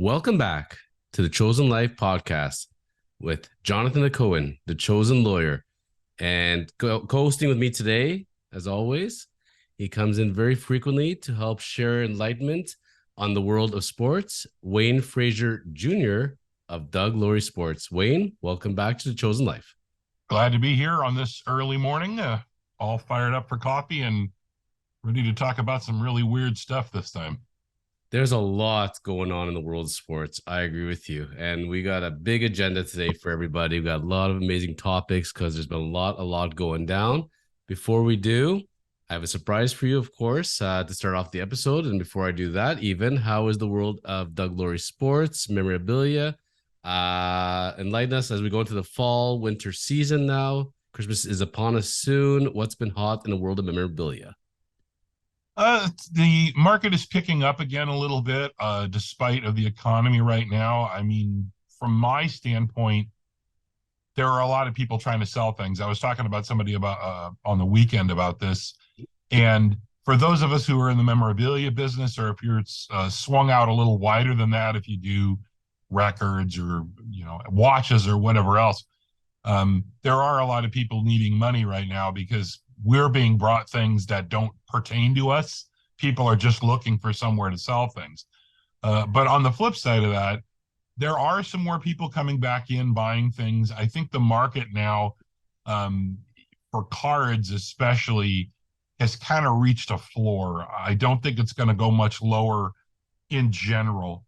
Welcome back to the Chosen Life podcast with Jonathan Hacohen, the chosen lawyer. And co-hosting with me today, as always, he comes in very frequently to help share enlightenment on the world of sports, Wayne Frazer Jr. of Doug Laurie Sports. Wayne, welcome back to the Chosen Life. Glad to be here on this early morning, all fired up for coffee and ready to talk about some really weird stuff this time. There's a lot going on in the world of sports. I agree with you. And we got a big agenda today for everybody. We got a lot of amazing topics because there's been a lot going down. Before we do, I have a surprise for you, of course, to start off the episode. And before I do that, how is the world of Doug Laurie Sports, memorabilia? Enlighten us as we go into the fall, winter season now. Christmas is upon us soon. What's been hot in the world of memorabilia? The market is picking up again a little bit, despite of the economy right now. I mean, from my standpoint, there are a lot of people trying to sell things. I was talking about somebody about on the weekend about this, and for those of us who are in the memorabilia business, or if you're swung out a little wider than that, if you do records or watches or whatever else, there are a lot of people needing money right now because we're being brought things that don't pertain to us. People are just looking for somewhere to sell things. But on the flip side of that, there are some more people coming back in buying things. I think the market now, for cards especially, has kind of reached a floor. I don't think it's going to go much lower in general.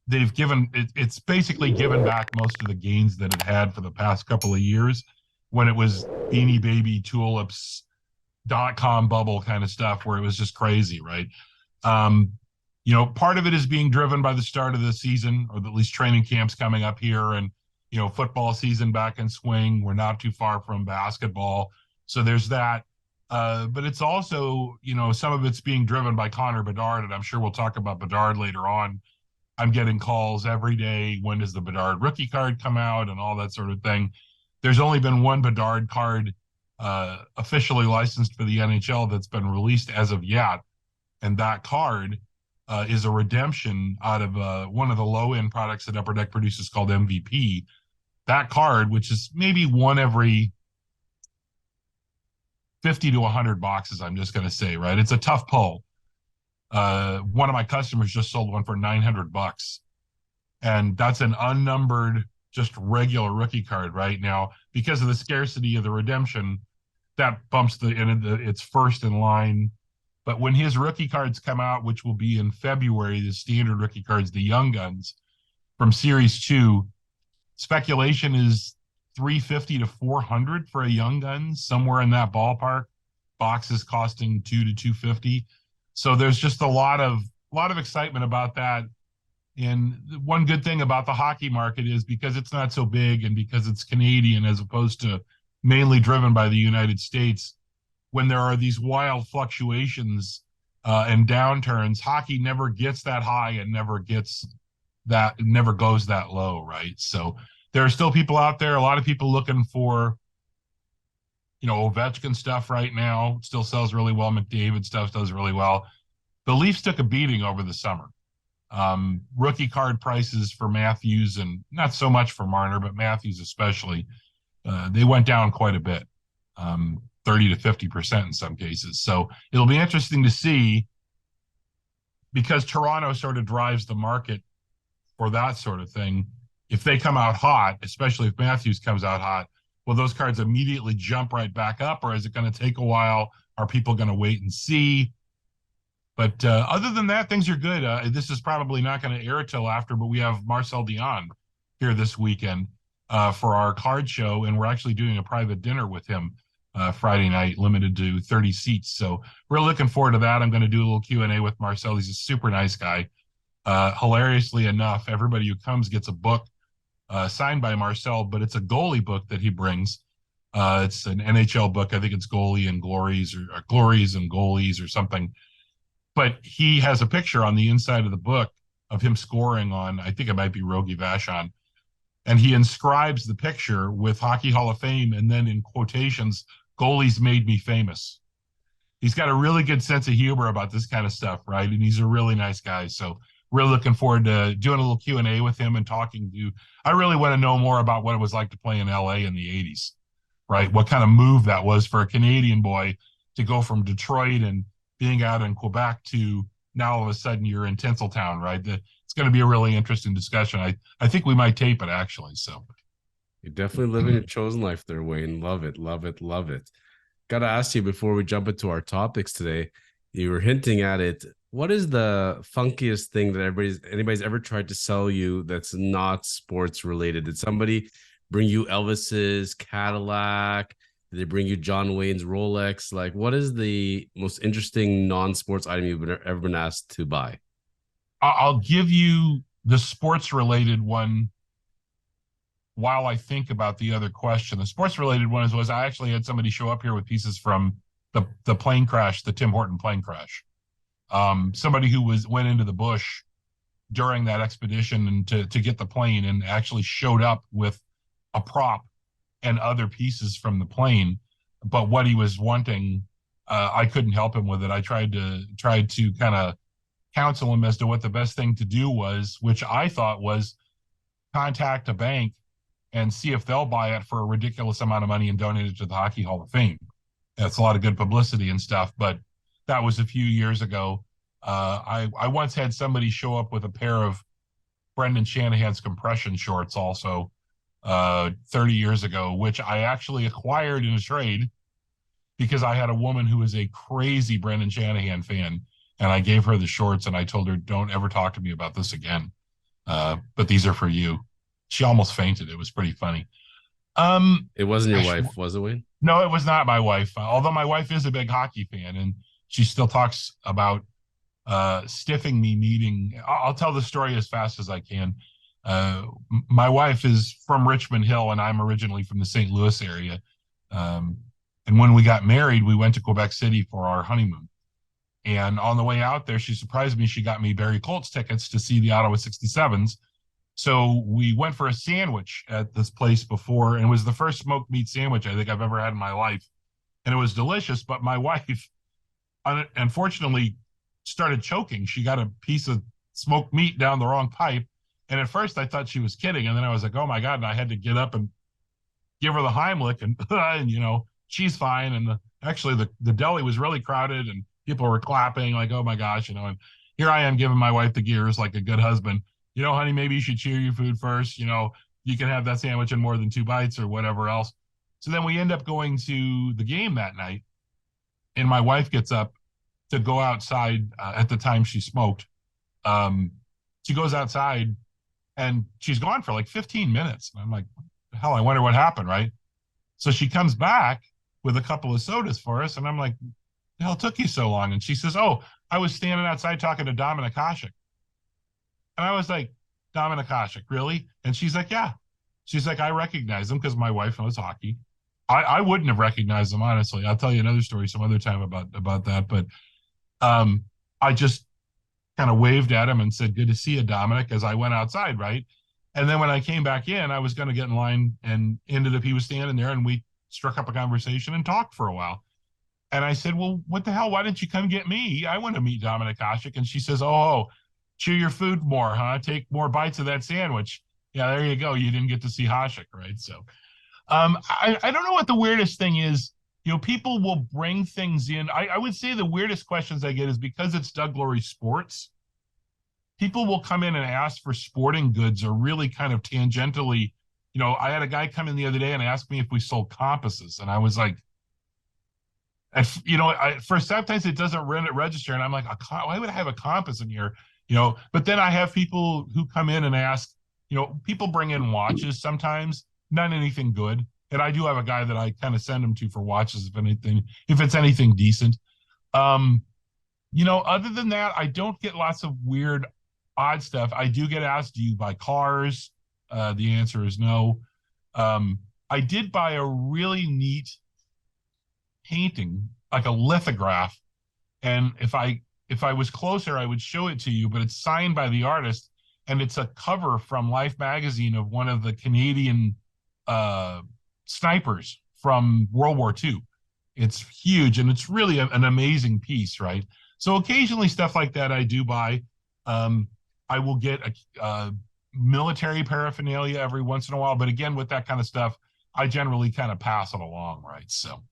It's basically given back most of the gains that it had for the past couple of years when it was Beanie Baby tulips .com bubble kind of stuff where it was just crazy, right? Part of it is being driven by the start of the season, or at least training camps coming up here, and football season back in swing. We're not too far from basketball, so there's that. But it's also, some of it's being driven by Connor Bedard, and I'm sure we'll talk about Bedard later on. I'm getting calls every day. When does the Bedard rookie card come out and all that sort of thing? There's only been one Bedard card officially licensed for the NHL that's been released as of yet. And that card is a redemption out of one of the low-end products that Upper Deck produces called MVP. That card, which is maybe one every 50 to 100 boxes, I'm just going to say, right? It's a tough pull. One of my customers just sold one for $900. And that's an unnumbered, just regular rookie card right now. Because of the scarcity of the redemption, that bumps it's first in line. But when his rookie cards come out, which will be in February, the standard rookie cards, the Young Guns from Series 2, speculation is 350 to 400 for a Young Guns, somewhere in that ballpark. Boxes costing 2 to 250. So there's just a lot of excitement about that. And one good thing about the hockey market is because it's not so big and because it's Canadian as opposed to mainly driven by the United States, when there are these wild fluctuations and downturns, hockey never gets that high and never goes that low, right? So there are still people out there, a lot of people looking for, Ovechkin stuff right now. Still sells really well. McDavid stuff does really well. The Leafs took a beating over the summer. Rookie card prices for Matthews, and not so much for Marner, but Matthews especially, they went down quite a bit, 30 to 50% in some cases. So it'll be interesting to see, because Toronto sort of drives the market for that sort of thing. If they come out hot, especially if Matthews comes out hot, will those cards immediately jump right back up, or is it going to take a while? Are people going to wait and see? But other than that, things are good. This is probably not going to air till after, but we have Marcel Dion here this weekend for our card show, and we're actually doing a private dinner with him Friday night, limited to 30 seats. So we're looking forward to that. I'm going to do a little Q&A with Marcel. He's a super nice guy. Hilariously enough, everybody who comes gets a book signed by Marcel, but it's a goalie book that he brings. It's an NHL book. I think it's Goalie and Glories, or Glories and Goalies or something. But he has a picture on the inside of the book of him scoring on, I think it might be Rogie Vachon. And he inscribes the picture with Hockey Hall of Fame, and then in quotations, "Goalies made me famous." He's got a really good sense of humor about this kind of stuff, right? And he's a really nice guy. So really looking forward to doing a little Q&A with him and talking to. I really want to know more about what it was like to play in LA in the 80s, right? What kind of move that was for a Canadian boy to go from Detroit and being out in Quebec to now all of a sudden you're in Tinseltown, right? It's going to be a really interesting discussion. I think we might tape it actually. So You're definitely living your chosen life there, Wayne. Love it, love it, love it. Gotta ask you before we jump into our topics today. You were hinting at it. What is the funkiest thing that anybody's ever tried to sell you that's not sports related? Did somebody bring you Elvis's Cadillac? Did they bring you John Wayne's Rolex? Like, what is the most interesting non-sports item you've ever been asked to buy? I'll give you the sports related one while I think about the other question. The sports related one was I actually had somebody show up here with pieces from the plane crash, the Tim Horton plane crash. Somebody who went into the bush during that expedition and to get the plane and actually showed up with a prop and other pieces from the plane. But what he was wanting, I couldn't help him with it. I tried to kind of counsel him as to what the best thing to do was, which I thought was contact a bank and see if they'll buy it for a ridiculous amount of money and donate it to the Hockey Hall of Fame. That's a lot of good publicity and stuff, but that was a few years ago. I once had somebody show up with a pair of Brendan Shanahan's compression shorts also 30 years ago, which I actually acquired in a trade because I had a woman who was a crazy Brendan Shanahan fan, and I gave her the shorts and I told her, don't ever talk to me about this again. But these are for you. She almost fainted. It was pretty funny. It wasn't your wife, was it, Wayne? No, it was not my wife. Although my wife is a big hockey fan, and she still talks about stiffing me needing. I'll tell the story as fast as I can. My wife is from Richmond Hill, and I'm originally from the St. Louis area. And when we got married, we went to Quebec City for our honeymoon. And on the way out there, she surprised me. She got me Barrie Colts tickets to see the Ottawa 67s. So we went for a sandwich at this place before, and it was the first smoked meat sandwich I think I've ever had in my life. And it was delicious, but my wife, unfortunately, started choking. She got a piece of smoked meat down the wrong pipe. And at first I thought she was kidding. And then I was like, oh my God. And I had to get up and give her the Heimlich and she's fine. And actually the deli was really crowded and people were clapping like, oh my gosh, and here I am giving my wife the gears like a good husband. Honey, maybe you should cheer your food first. You can have that sandwich in more than 2 bites or whatever else. So then we end up going to the game that night. And my wife gets up to go outside at the time she smoked. She goes outside and she's gone for like 15 minutes. And I'm like, hell, I wonder what happened, right? So she comes back with a couple of sodas for us. And I'm like, the hell took you so long? And she says, oh, I was standing outside talking to Dominik Hasek. And I was like, Dominik Hasek, really? And she's like, yeah. She's like, I recognize him because my wife knows hockey. I wouldn't have recognized him, honestly. I'll tell you another story some other time about that. But I just kind of waved at him and said, good to see you, Dominik, as I went outside, right? And then when I came back in, I was going to get in line and ended up, he was standing there and we struck up a conversation and talked for a while. And I said, well, what the hell? Why didn't you come get me? I want to meet Dominik Hasek. And she says, oh, chew your food more, huh? Take more bites of that sandwich. Yeah, there you go. You didn't get to see Hasek, right? So I don't know what the weirdest thing is. People will bring things in. I would say the weirdest questions I get is because it's Doug Laurie Sports, people will come in and ask for sporting goods or really kind of tangentially. I had a guy come in the other day and ask me if we sold compasses. And I was like, for sometimes it doesn't register. And I'm like, why would I have a compass in here? But then I have people who come in and ask, people bring in watches sometimes, not anything good. And I do have a guy that I kind of send them to for watches, if it's anything decent. Other than that, I don't get lots of weird, odd stuff. I do get asked, do you buy cars? The answer is no. I did buy a really neat painting, like a lithograph. And if I was closer, I would show it to you, but it's signed by the artist. And it's a cover from Life magazine of one of the Canadian snipers from World War II. It's huge and it's really an amazing piece, right? So occasionally stuff like that I do buy. I will get a military paraphernalia every once in a while. But again, with that kind of stuff, I generally kind of pass it along, right? So.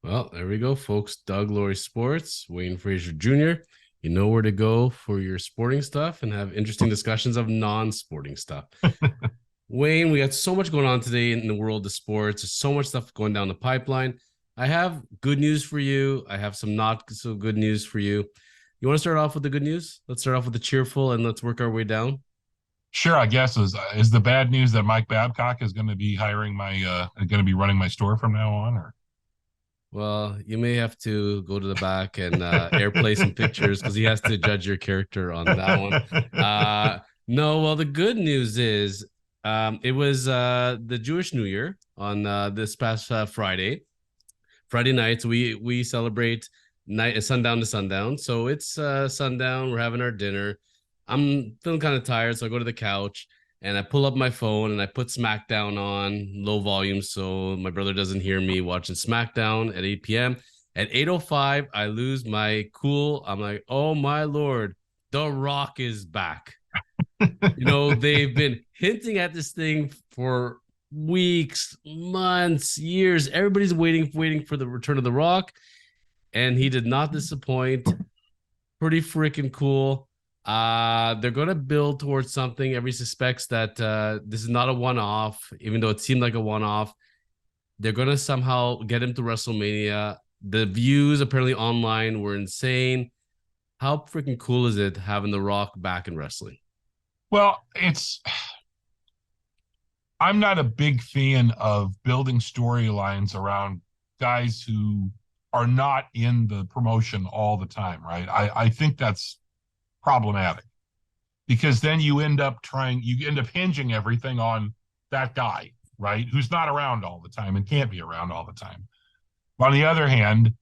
Well, there we go, folks. Doug Laurie Sports, Wayne Frazer Jr. You know where to go for your sporting stuff and have interesting discussions of non-sporting stuff. Wayne, we got so much going on today in the world of sports. There's so much stuff going down the pipeline. I have good news for you. I have some not so good news for you. You want to start off with the good news? Let's start off with the cheerful and let's work our way down. Sure, I guess is the bad news that Mike Babcock is going to be hiring going to be running my store from now on, or? Well, you may have to go to the back and airplay some pictures because he has to judge your character on that one. No, well, the good news is it was the Jewish New Year on this past Friday night. So we celebrate sundown to sundown. So it's sundown. We're having our dinner. I'm feeling kind of tired, so I go to the couch and I pull up my phone and I put SmackDown on low volume so my brother doesn't hear me watching SmackDown at 8 p.m. At 8:05, I lose my cool. I'm like, oh my Lord, The Rock is back. They've been hinting at this thing for weeks, months, years. Everybody's waiting for the return of The Rock, and he did not disappoint. Pretty freaking cool. They're going to build towards something. Everybody suspects that this is not a one-off, even though it seemed like a one-off. They're going to somehow get him to WrestleMania. The views apparently online were insane. How freaking cool is it having The Rock back in wrestling? Well, I'm not a big fan of building storylines around guys who are not in the promotion all the time, right? I think that's problematic because then you end up hinging everything on that guy, right? Who's not around all the time and can't be around all the time. But on the other hand,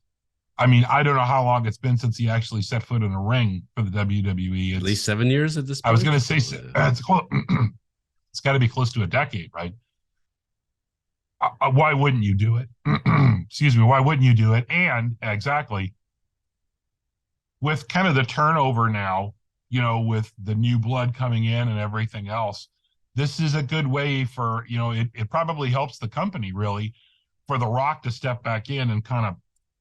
I mean, I don't know how long it's been since he actually set foot in a ring for the WWE. At least 7 years at this point. I was going to say it's got to be close to a decade, right? Why wouldn't you do it? Excuse me. Why wouldn't you do it? And exactly, with kind of the turnover now, with the new blood coming in and everything else, this is a good way for, it probably helps the company really for The Rock to step back in and kind of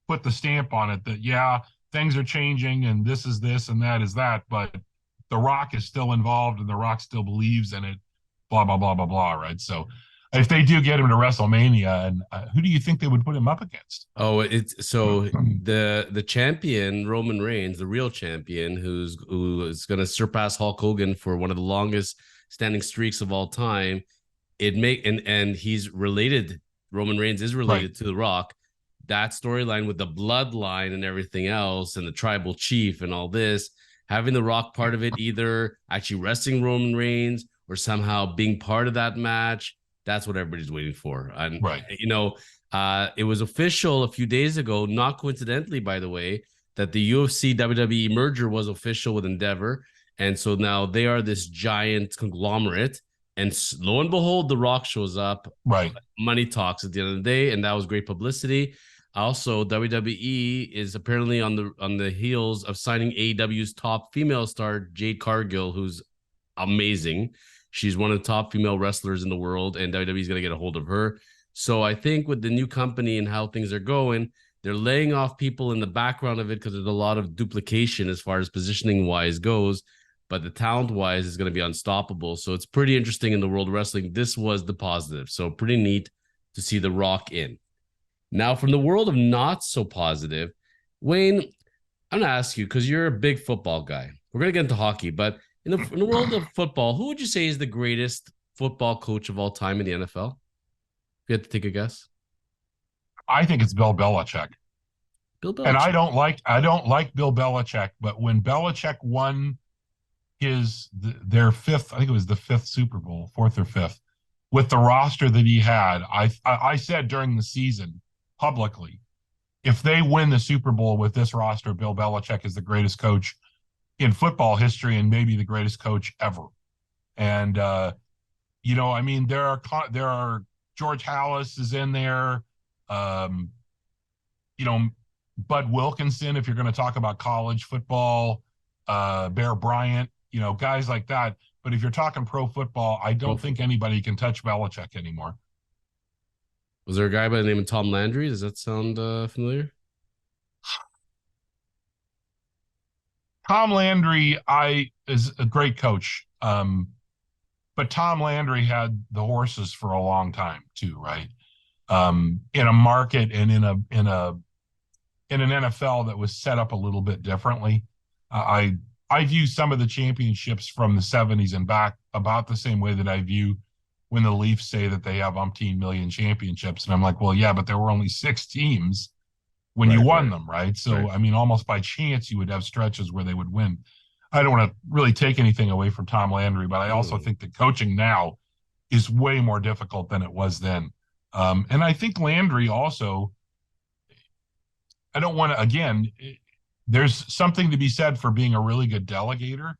put the stamp on it that, yeah, things are changing and this is this and that is that, but The Rock is still involved and The Rock still believes in it, blah, blah, blah, blah, blah, right? So if they do get him to WrestleMania, and who do you think they would put him up against? Oh, it's so the champion Roman Reigns, the real champion, who is going to surpass Hulk Hogan for one of the longest standing streaks of all time. And he's related. Roman Reigns is related to The Rock. That storyline with the bloodline and everything else, and the tribal chief and all this, having The Rock part of it, either actually wrestling Roman Reigns or somehow being part of that match. That's what everybody's waiting for. And, it was official a few days ago, not coincidentally, by the way, that the UFC WWE merger was official with Endeavor. And so now they are this giant conglomerate. And lo and behold, The Rock shows up. Right. Money talks at the end of the day. And that was great publicity. Also, WWE is apparently on the heels of signing AEW's top female star, Jade Cargill, who's amazing. She's one of the top female wrestlers in the world, and WWE is going to get a hold of her. So I think with the new company and how things are going, they're laying off people in the background of it because there's a lot of duplication as far as positioning-wise goes, but the talent-wise is going to be unstoppable. So it's pretty interesting in the world of wrestling. This was the positive. So pretty neat to see The Rock in. Now, from the world of not so positive, Wayne, I'm going to ask you, because you're a big football guy. We're going to get into hockey, but in the world of football, who would you say is the greatest football coach of all time in the NFL? If you had to take a guess. I think it's Bill Belichick. Bill Belichick. And I don't like Bill Belichick, but when Belichick won their fifth, I think it was the fifth Super Bowl, fourth or fifth, with the roster that he had, I said during the season publicly, if they win the Super Bowl with this roster, Bill Belichick is the greatest coach in football history and maybe the greatest coach ever. And I mean, there are George Halas is in there, Bud Wilkinson, if you're going to talk about college football, Bear Bryant, guys like that. But if you're talking pro football, I don't think anybody can touch Belichick anymore. Was there a guy by the name of Tom Landry? Does that sound familiar? Tom Landry, is a great coach. But Tom Landry had the horses for a long time too, right? In a market and in an NFL that was set up a little bit differently. I view some of the championships from the 70s and back about the same way that I view when the Leafs say that they have umpteen million championships. And I'm like, well, yeah, but there were only 6 teams when you won them, right? So, I mean, almost by chance, you would have stretches where they would win. I don't want to really take anything away from Tom Landry, but I also think that coaching now is way more difficult than it was then. And I think Landry also, I don't want to, again, there's something to be said for being a really good delegator,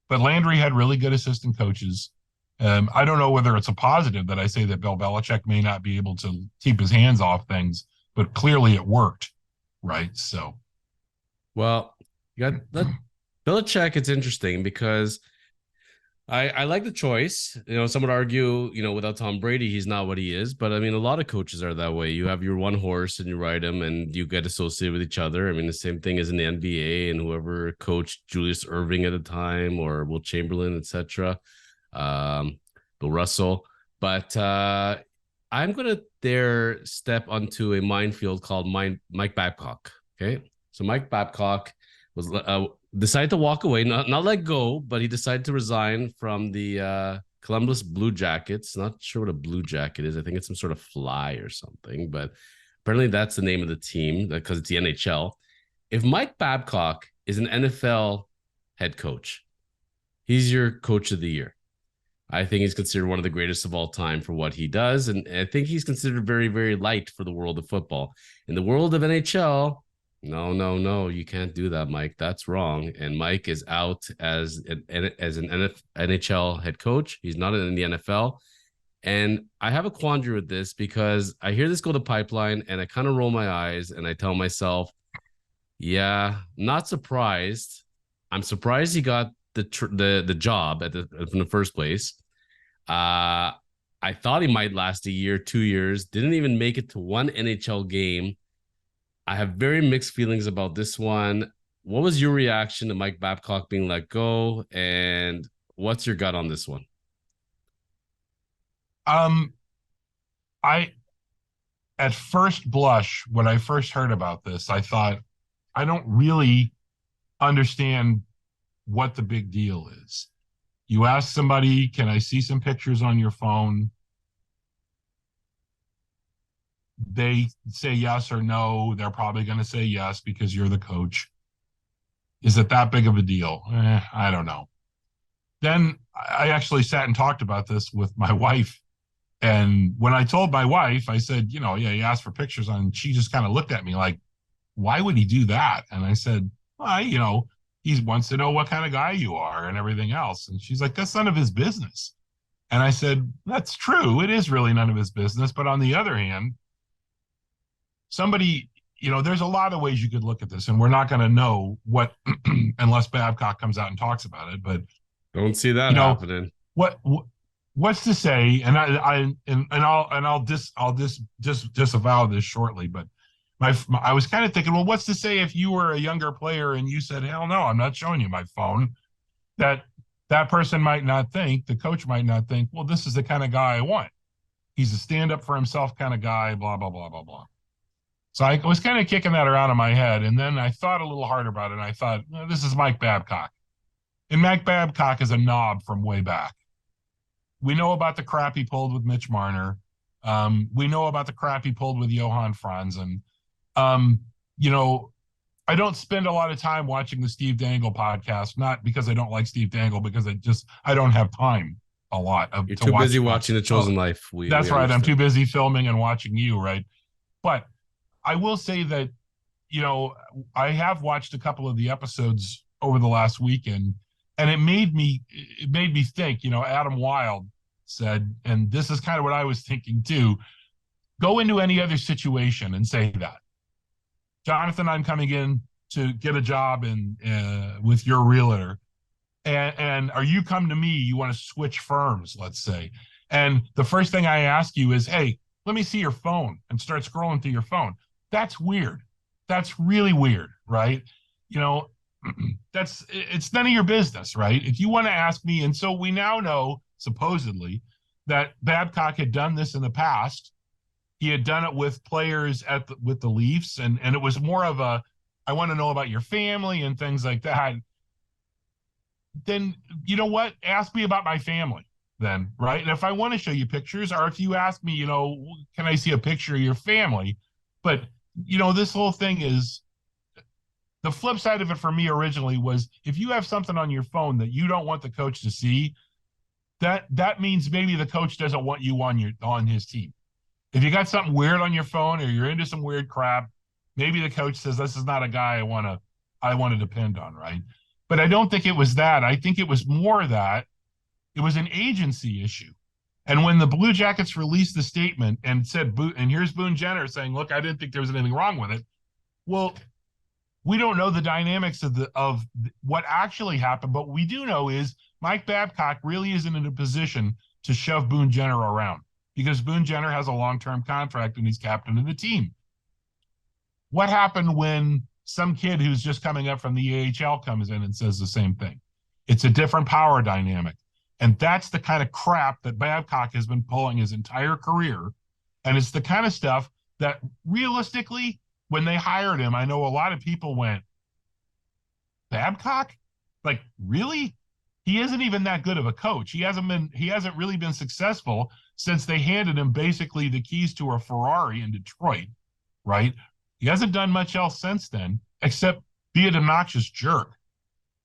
but Landry had really good assistant coaches. I don't know whether it's a positive that I say that Bill Belichick may not be able to keep his hands off things, but clearly it worked, right? So, well, you got that Belichick. It's interesting because I like the choice. Some would argue, without Tom Brady, he's not what he is. But I mean, a lot of coaches are that way. You have your one horse and you ride him and you get associated with each other. I mean, the same thing as in the NBA and whoever coached Julius Erving at the time or Will Chamberlain, etc. Bill Russell. But I'm going to step onto a minefield called Mike Babcock. Okay. So Mike Babcock was decided to walk away, not let go, but he decided to resign from the Columbus Blue Jackets. Not sure what a blue jacket is. I think it's some sort of fly or something, but apparently that's the name of the team because it's the NHL. If Mike Babcock is an NFL head coach, he's your coach of the year. I think he's considered one of the greatest of all time for what he does. And I think he's considered very, very light for the world of football. In the world of NHL, no, you can't do that, Mike. That's wrong. And Mike is out as an NHL head coach. He's not in the NFL. And I have a quandary with this because I hear this go to pipeline and I kind of roll my eyes and I tell myself, yeah, not surprised. I'm surprised he got the job from the first place. I thought he might last a year, 2 years, didn't even make it to one NHL game. I have very mixed feelings about this one. What was your reaction to Mike Babcock being let go? And what's your gut on this one? At first blush, when I first heard about this, I thought, I don't really understand what the big deal is. You ask somebody, can I see some pictures on your phone? They say yes or no. They're probably going to say yes because you're the coach. Is it that big of a deal? I don't know. Then I actually sat and talked about this with my wife. And when I told my wife, I said, yeah, he asked for pictures on, she just kind of looked at me like, why would he do that? And I said, well, he wants to know what kind of guy you are and everything else. And she's like, that's none of his business. And I said, that's true. It is really none of his business. But on the other hand, somebody, there's a lot of ways you could look at this, and we're not going to know what unless Babcock comes out and talks about it. But don't see that happening. What's to say? And I'll disavow this shortly. But I was kind of thinking, well, what's to say if you were a younger player and you said, hell no, I'm not showing you my phone? That person might not think, the coach might not think, well, this is the kind of guy I want. He's a stand up for himself kind of guy. Blah blah blah blah blah. So I was kind of kicking that around in my head. And then I thought a little harder about it. And I thought, this is Mike Babcock. And Mike Babcock is a knob from way back. We know about the crap he pulled with Mitch Marner. We know about the crap he pulled with Johan Franzen. I don't spend a lot of time watching the Steve Dangle podcast, not because I don't like Steve Dangle, because I don't have time a lot. You're too busy watching The Chosen Life. That's right. I'm too busy filming and watching you, right? But I will say that, I have watched a couple of the episodes over the last weekend, and it made me think, Adam Wilde said, and this is kind of what I was thinking too, go into any other situation and say that. Jonathan, I'm coming in to get a job with your realtor. and are you come to me, you want to switch firms, let's say. And the first thing I ask you is, hey, let me see your phone, and start scrolling through your phone. That's weird. That's really weird, right? You know, it's none of your business, right? If you want to ask me, and so we now know supposedly that Babcock had done this in the past. He had done it with players with the Leafs, and it was more of a, I want to know about your family and things like that. Then you know what? Ask me about my family then, right? And if I want to show you pictures, or if you ask me, can I see a picture of your family? But this whole thing is, the flip side of it for me originally was, if you have something on your phone that you don't want the coach to see, that means maybe the coach doesn't want you on his team. If you got something weird on your phone, or you're into some weird crap, maybe the coach says, this is not a guy I want to depend on, right? But I don't think it was that. I think it was more that it was an agency issue. And when the Blue Jackets released the statement and said, and here's Boone Jenner saying, look, I didn't think there was anything wrong with it. Well, we don't know the dynamics of what actually happened, but what we do know is Mike Babcock really isn't in a position to shove Boone Jenner around, because Boone Jenner has a long-term contract and he's captain of the team. What happened when some kid who's just coming up from the AHL comes in and says the same thing? It's a different power dynamic. And that's the kind of crap that Babcock has been pulling his entire career. And it's the kind of stuff that realistically, when they hired him, I know a lot of people went, Babcock? Like, really? He isn't even that good of a coach. He hasn't really been successful since they handed him basically the keys to a Ferrari in Detroit, right? He hasn't done much else since then, except be an obnoxious jerk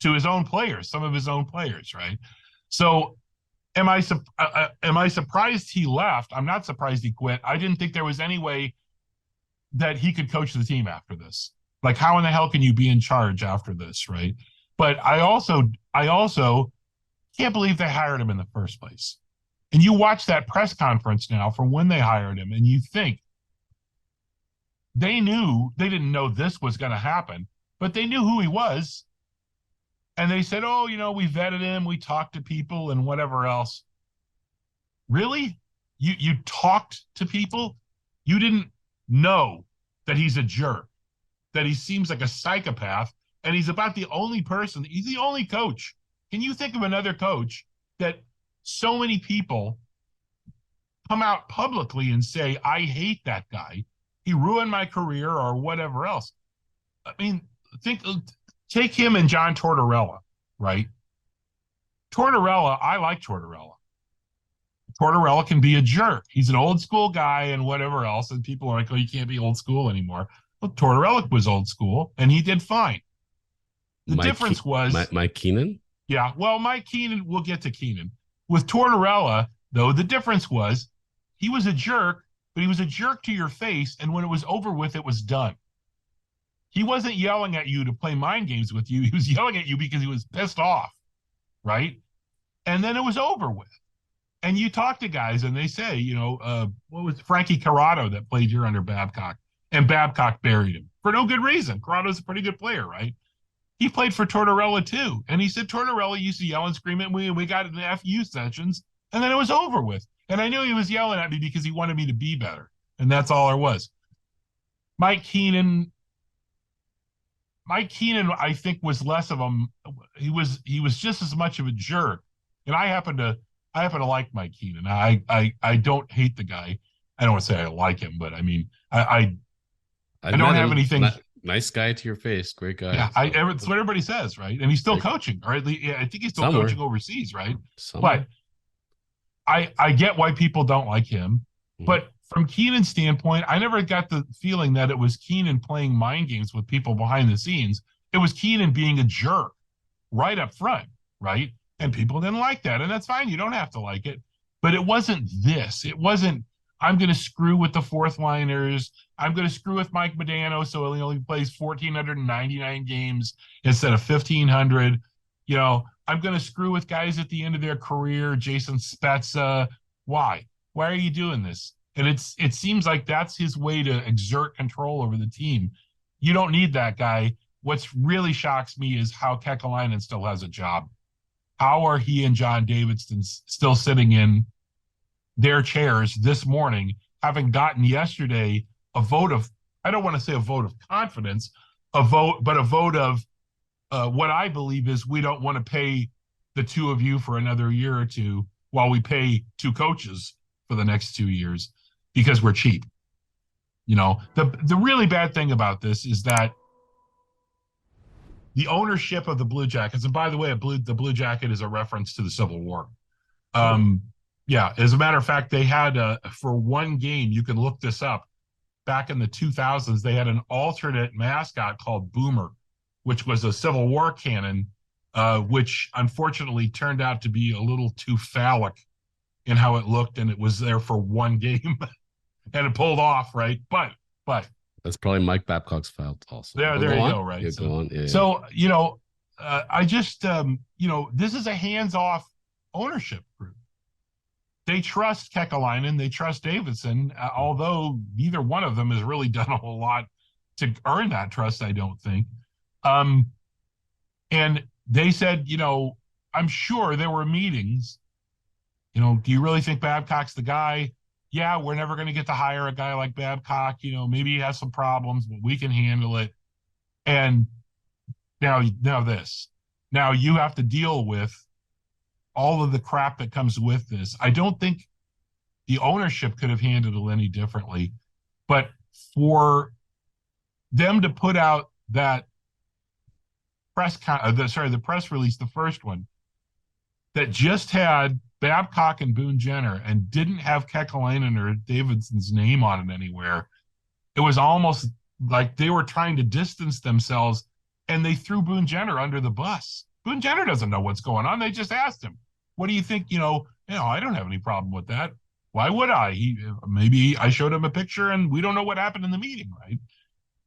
to his own players, some of his own players, right? So am I surprised he left? I'm not surprised he quit. I didn't think there was any way that he could coach the team after this. Like, how in the hell can you be in charge after this, right? But I also can't believe they hired him in the first place. And you watch that press conference now from when they hired him, and you think they didn't know this was going to happen, but they knew who he was. And they said, oh, we vetted him, we talked to people and whatever else. Really? You talked to people? You didn't know that he's a jerk, that he seems like a psychopath, and he's the only coach. Can you think of another coach that so many people come out publicly and say, I hate that guy, he ruined my career, or whatever else? I mean, take him and John Tortorella, right? I like Tortorella. Tortorella can be a jerk. He's an old school guy and whatever else, and people are like, oh, you can't be old school anymore. Well, Tortorella was old school, and he did fine. The difference was Mike Keenan? Yeah, well, Mike Keenan, we'll get to Keenan. With Tortorella, though, the difference was he was a jerk, but he was a jerk to your face, and when it was over with, it was done. He wasn't yelling at you to play mind games with you. He was yelling at you because he was pissed off, right? And then it was over with. And you talk to guys, and they say, what was Frankie Corrado that played here under Babcock? And Babcock buried him for no good reason. Corrado's a pretty good player, right? He played for Tortorella too. And he said Tortorella used to yell and scream at me, and we got in the FU sessions, and then it was over with. And I knew he was yelling at me because he wanted me to be better. And that's all there was. Mike Keenan, I think, was less of a, he was just as much of a jerk. And I happen to like Mike Keenan. I don't hate the guy. I don't want to say I like him, but I mean, I don't have anything. Nice guy to your face. Great guy. Yeah, it's what everybody says, right? And he's still coaching, or at least I think he's still coaching overseas, right? But I get why people don't like him. Mm-hmm. But from Keenan's standpoint, I never got the feeling that it was Keenan playing mind games with people behind the scenes. It was Keenan being a jerk right up front, right? And people didn't like that, and that's fine. You don't have to like it. But it wasn't this. It wasn't, I'm going to screw with the fourth liners. I'm going to screw with Mike Modano so he only plays 1,499 games instead of 1,500. I'm going to screw with guys at the end of their career, Jason Spezza. Why? Why are you doing this? And it seems like that's his way to exert control over the team. You don't need that guy. What's really shocks me is how Kekalainen still has a job. how are he and John Davidson still sitting in their chairs this morning, having gotten yesterday a vote of, I don't want to say a vote of confidence, a vote of what I believe is we don't want to pay the two of you for another year or two while we pay two coaches for the next 2 years because we're cheap. The really bad thing about this is that the ownership of the Blue Jackets, and by the way, the Blue Jacket is a reference to the Civil War. Yeah, as a matter of fact, they had for one game, you can look this up, back in the 2000s, they had an alternate mascot called Boomer, which was a Civil War cannon, which unfortunately turned out to be a little too phallic in how it looked, and it was there for one game, and it pulled off, right? But that's probably Mike Babcock's fault also. There you go, right? Yeah, so, go on. Yeah, so I just this is a hands-off ownership group. They trust Kekalainen, they trust Davidson, although neither one of them has really done a whole lot to earn that trust, I don't think. And they said, I'm sure there were meetings. Do you really think Babcock's the guy? Yeah, we're never going to get to hire a guy like Babcock. Maybe he has some problems, but we can handle it. And now this. Now you have to deal with all of the crap that comes with this. I don't think the ownership could have handled it any differently. But for them to put out that the press release, the first one, that just had Babcock and Boone Jenner and didn't have Kekalainen or Davidson's name on it anywhere, it was almost like they were trying to distance themselves, and they threw Boone Jenner under the bus. Boone Jenner doesn't know what's going on. They just asked him, what do you think? I don't have any problem with that. Why would I? Maybe I showed him a picture and we don't know what happened in the meeting, right?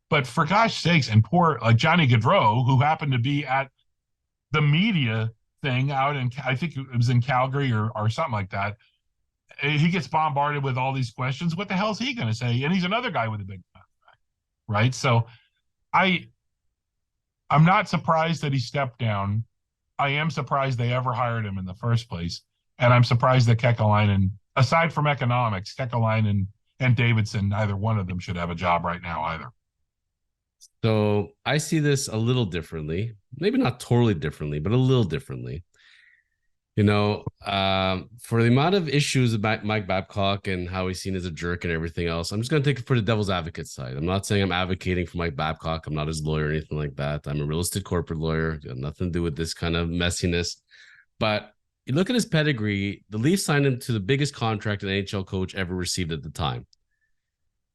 But for gosh sakes, and poor Johnny Gaudreau, who happened to be at the media thing out in, I think it was in Calgary or something like that. He gets bombarded with all these questions. What the hell is he going to say? And he's another guy with a big contract, right? So I'm not surprised that he stepped down. I am surprised they ever hired him in the first place. And I'm surprised that Kekalainen, aside from economics, Kekalainen and Davidson, neither one of them should have a job right now either. So I see this a little differently, maybe not totally differently, but a little differently. For the amount of issues about Mike Babcock and how he's seen as a jerk and everything else, I'm just going to take it for the devil's advocate side. I'm not saying I'm advocating for Mike Babcock. I'm not his lawyer or anything like that. I'm a real estate corporate lawyer. Got nothing to do with this kind of messiness. But you look at his pedigree, the Leafs signed him to the biggest contract an NHL coach ever received at the time.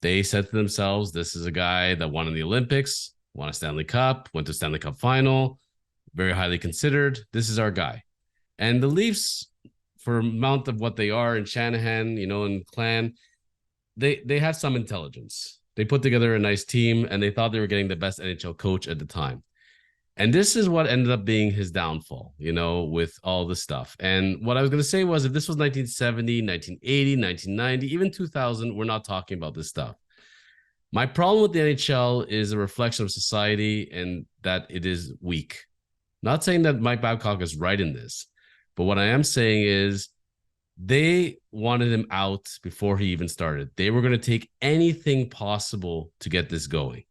They said to themselves, this is a guy that won in the Olympics, won a Stanley Cup, went to Stanley Cup final, very highly considered. This is our guy. And the Leafs, for amount of what they are in Shanahan, and Clan, they have some intelligence. They put together a nice team, and they thought they were getting the best NHL coach at the time. And this is what ended up being his downfall, with all this stuff. And what I was going to say was, if this was 1970, 1980, 1990, even 2000, we're not talking about this stuff. My problem with the NHL is a reflection of society and that it is weak. Not saying that Mike Babcock is right in this, but what I am saying is they wanted him out before he even started. They were going to take anything possible to get this going.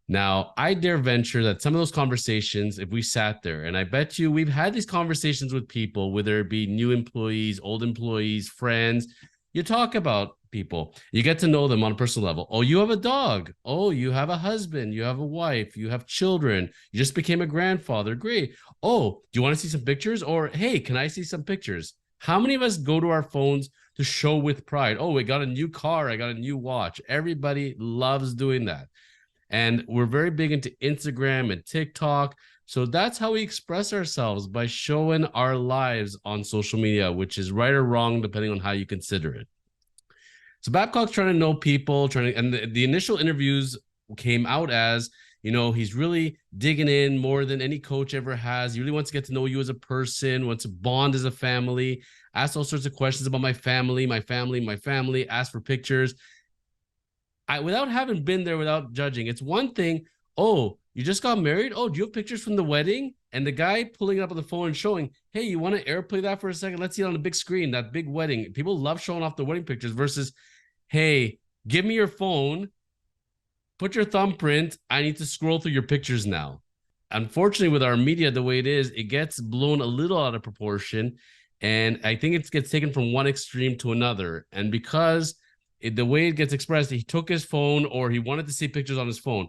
Now, I dare venture that some of those conversations, if we sat there, and I bet you we've had these conversations with people, whether it be new employees, old employees, friends, you talk about people, you get to know them on a personal level. Oh, you have a dog. Oh, you have a husband, you have a wife, you have children, you just became a grandfather. Great. Oh, do you want to see some pictures? Or, hey, can I see some pictures? How many of us go to our phones to show with pride? Oh, we got a new car. I got a new watch. Everybody loves doing that. And we're very big into Instagram and TikTok. So that's how we express ourselves, by showing our lives on social media, which is right or wrong, depending on how you consider it. So Babcock's trying to know people, and the initial interviews came out as, he's really digging in more than any coach ever has. He really wants to get to know you as a person, wants to bond as a family, ask all sorts of questions about my family, ask for pictures. Without having been there, without judging, it's one thing. Oh, you just got married? Oh, do you have pictures from the wedding? And the guy pulling it up on the phone and showing, hey, you want to airplay that for a second? Let's see it on the big screen, that big wedding. People love showing off the wedding pictures versus, hey, give me your phone, put your thumbprint. I need to scroll through your pictures now. Unfortunately, with our media, the way it is, it gets blown a little out of proportion. And I think it gets taken from one extreme to another. And because the way it gets expressed, he took his phone or he wanted to see pictures on his phone.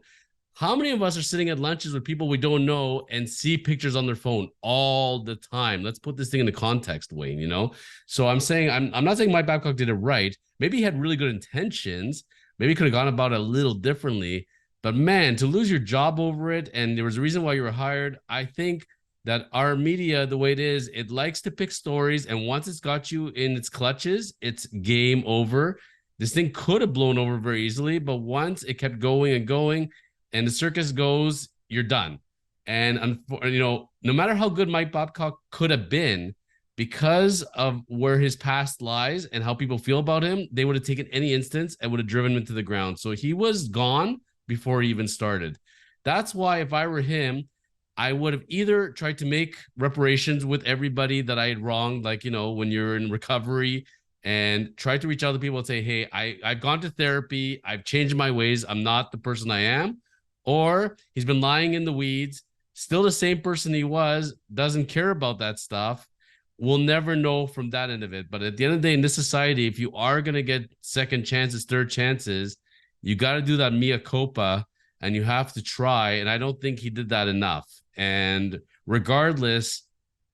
How many of us are sitting at lunches with people we don't know and see pictures on their phone all the time? Let's put this thing into context, Wayne, you know? So I'm not saying Mike Babcock did it right. Maybe he had really good intentions. Maybe he could have gone about it a little differently. But man, to lose your job over it, and there was a reason why you were hired, I think that our media, the way it is, it likes to pick stories. And once it's got you in its clutches, it's game over. This thing could have blown over very easily, but once it kept going and going, and the circus goes, you're done. And, no matter how good Mike Babcock could have been, because of where his past lies and how people feel about him, they would have taken any instance and would have driven him into the ground. So he was gone before he even started. That's why if I were him, I would have either tried to make reparations with everybody that I had wronged, like, when you're in recovery, and try to reach out to people and say, hey, I've gone to therapy. I've changed my ways. I'm not the person I am. Or he's been lying in the weeds, still the same person he was, doesn't care about that stuff. We'll never know from that end of it. But at the end of the day, in this society, if you are going to get second chances, third chances, you got to do that mea culpa and you have to try. And I don't think he did that enough. And regardless,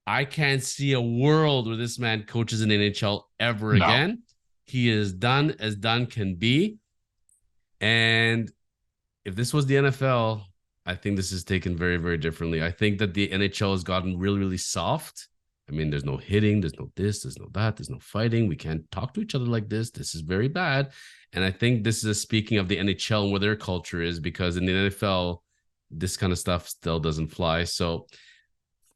I can't see a world where this man coaches in the NHL ever again. He is done as done can be. And if this was the NFL, I think this is taken very, very differently. I think that the NHL has gotten really, really soft. I mean, there's no hitting, there's no this, there's no that, there's no fighting. We can't talk to each other like this. This is very bad. And I think this is speaking of the NHL and where their culture is, because in the NFL, this kind of stuff still doesn't fly. So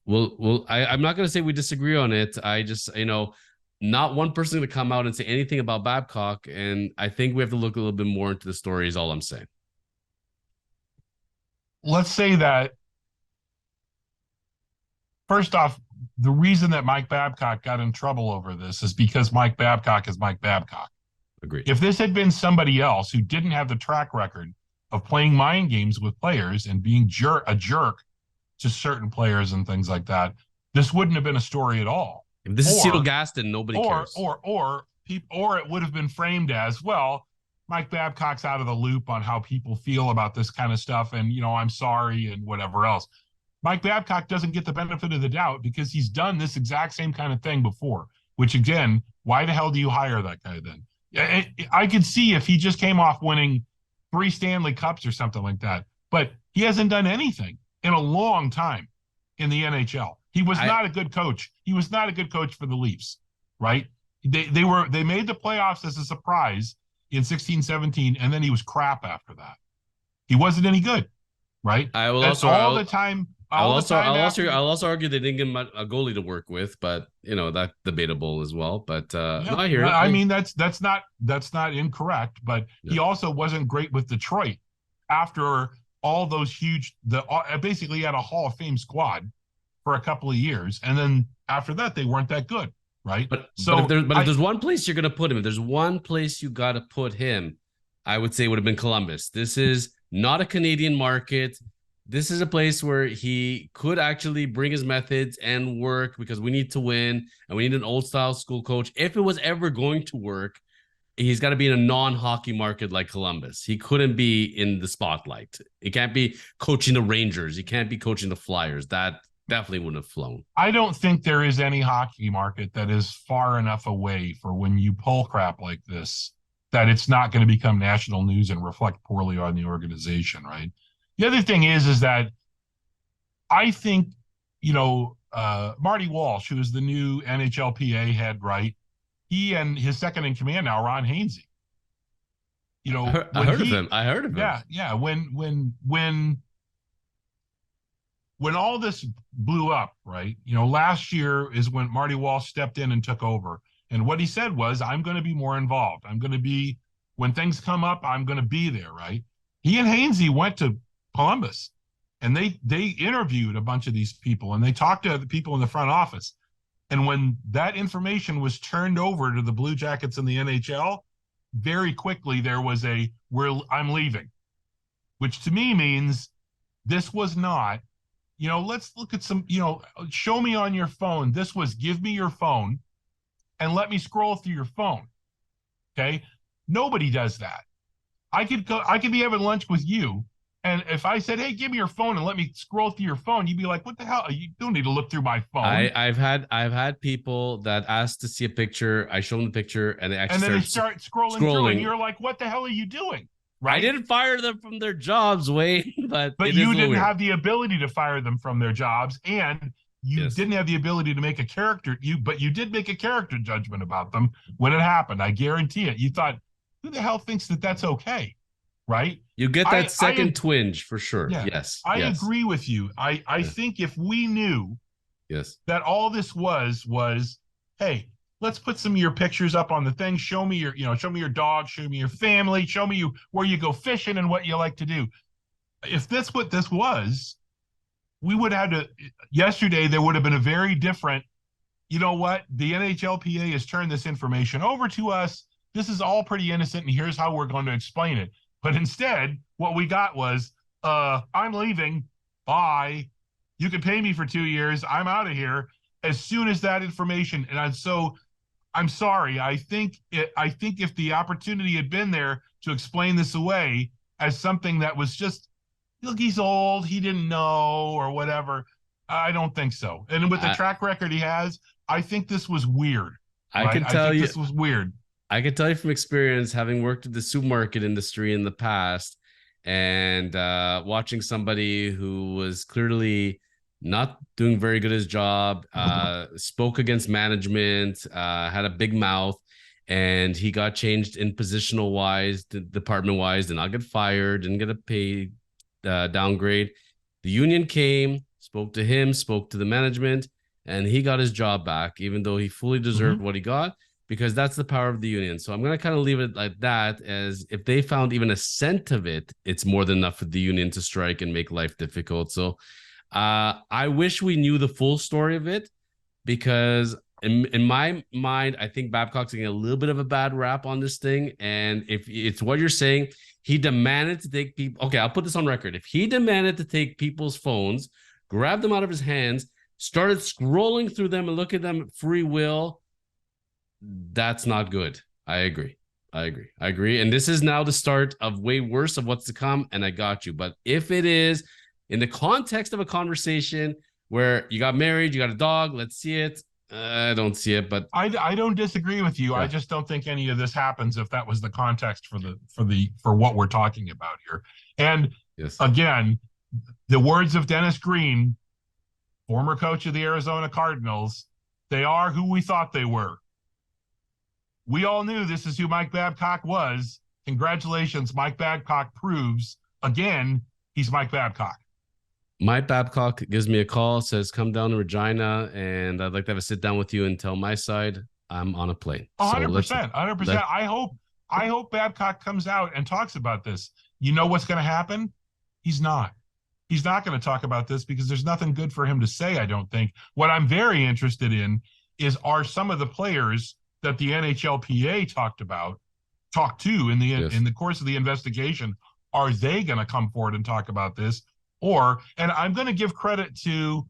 I'm not going to say we disagree on it. I just, not one person to come out and say anything about Babcock. And I think we have to look a little bit more into the story is all I'm saying. Let's say that, first off, the reason that Mike Babcock got in trouble over this is because Mike Babcock is Mike Babcock. Agreed. If this had been somebody else who didn't have the track record of playing mind games with players and being a jerk to certain players and things like that, this wouldn't have been a story at all. If this is Cedar Gaston, nobody cares. Or it would have been framed as, well, Mike Babcock's out of the loop on how people feel about this kind of stuff, and I'm sorry and whatever else. Mike Babcock doesn't get the benefit of the doubt because he's done this exact same kind of thing before, which, again, why the hell do you hire that guy then? I could see if he just came off winning 3 Stanley Cups or something like that, but he hasn't done anything in a long time in the NHL. He was not a good coach. He was not a good coach for the Leafs, right? They made the playoffs as a surprise in 16-17, and then he was crap after that. He wasn't any good, right? I'll also argue they didn't give him a goalie to work with, but that's debatable as well. But I hear it. I mean, that's not incorrect, but he also wasn't great with Detroit after all those basically had a Hall of Fame squad for a couple of years, and then after that they weren't that good, right? But if there's one place you're gonna put him, if there's one place you gotta put him, I would say it would have been Columbus. This is not a Canadian market. This is a place where he could actually bring his methods and work, because we need to win and we need an old style school coach. If it was ever going to work, he's got to be in a non-hockey market like Columbus. He couldn't be in the spotlight. He can't be coaching the Rangers. He can't be coaching the Flyers. That definitely wouldn't have flown. I don't think there is any hockey market that is far enough away for when you pull crap like this that it's not going to become national news and reflect poorly on the organization, right? The other thing is that I think, Marty Walsh, who is the new NHLPA head, right? He and his second in command now, Ron Hainsey. I heard of him. Yeah. When all this blew up, right? Last year is when Marty Walsh stepped in and took over. And what he said was, I'm going to be more involved. When things come up, I'm going to be there, right? He and Hainsey went to Columbus and they interviewed a bunch of these people, and they talked to the people in the front office. And when that information was turned over to the Blue Jackets in the NHL, very quickly there was I'm leaving, which to me means this was not, let's look at some, show me on your phone. This was give me your phone and let me scroll through your phone. Okay. Nobody does that. I could be having lunch with you. And if I said, hey, give me your phone and let me scroll through your phone, you'd be like, what the hell? You don't need to look through my phone. I've had people that ask to see a picture. I show them the picture and they start scrolling through, and you're like, what the hell are you doing? Right? I didn't fire them from their jobs, Wayne, but you didn't have the ability to fire them from their jobs, and you didn't have the ability to make a character. But you did make a character judgment about them when it happened. I guarantee it. You thought, who the hell thinks that that's okay? Right? You get that second twinge for sure. Yeah, yes. I agree with you. I think if we knew that all this was, hey, let's put some of your pictures up on the thing. Show me your dog, show me your family, show me where you go fishing and what you like to do. If that's what this was, we would have to, yesterday there would have been a very different, you know what? The NHLPA has turned this information over to us. This is all pretty innocent, and here's how we're going to explain it. But instead, what we got was, I'm leaving. Bye. You can pay me for 2 years. I'm out of here. As soon as that information, I'm sorry. I think if the opportunity had been there to explain this away as something that was just, look, he's old, he didn't know, or whatever, I don't think so. And with the track record he has, I think this was weird. I can tell you this was weird. I can tell you from experience, having worked in the supermarket industry in the past and watching somebody who was clearly not doing very good at his job, spoke against management, had a big mouth, and he got changed in positional wise, department wise, did not get fired, didn't get a pay downgrade. The union came, spoke to him, spoke to the management, and he got his job back, even though he fully deserved what he got, because that's the power of the union. So I'm going to kind of leave it like that, as if they found even a cent of it, it's more than enough for the union to strike and make life difficult. So I wish we knew the full story of it, because in my mind, I think Babcock's getting a little bit of a bad rap on this thing. And if it's what you're saying, he demanded to take people. Okay, I'll put this on record. If he demanded to take people's phones, grab them out of his hands, started scrolling through them and look at them free will, that's not good. I agree. And this is now the start of way worse of what's to come. And I got you. But if it is in the context of a conversation where you got married, you got a dog, let's see it. I don't see it, but I don't disagree with you. Yeah. I just don't think any of this happens if that was the context for what we're talking about here. And again, the words of Dennis Green, former coach of the Arizona Cardinals, they are who we thought they were. We all knew this is who Mike Babcock was. Congratulations, Mike Babcock proves, again, he's Mike Babcock. Mike Babcock gives me a call, says, come down to Regina, and I'd like to have a sit down with you and tell my side. I'm on a plane. 100%. 100%. I hope Babcock comes out and talks about this. You know what's going to happen? He's not. He's not going to talk about this because there's nothing good for him to say, I don't think. What I'm very interested in are some of the players that the NHLPA talked to in the course of the investigation. Are they going to come forward and talk about this? And I'm going to give credit to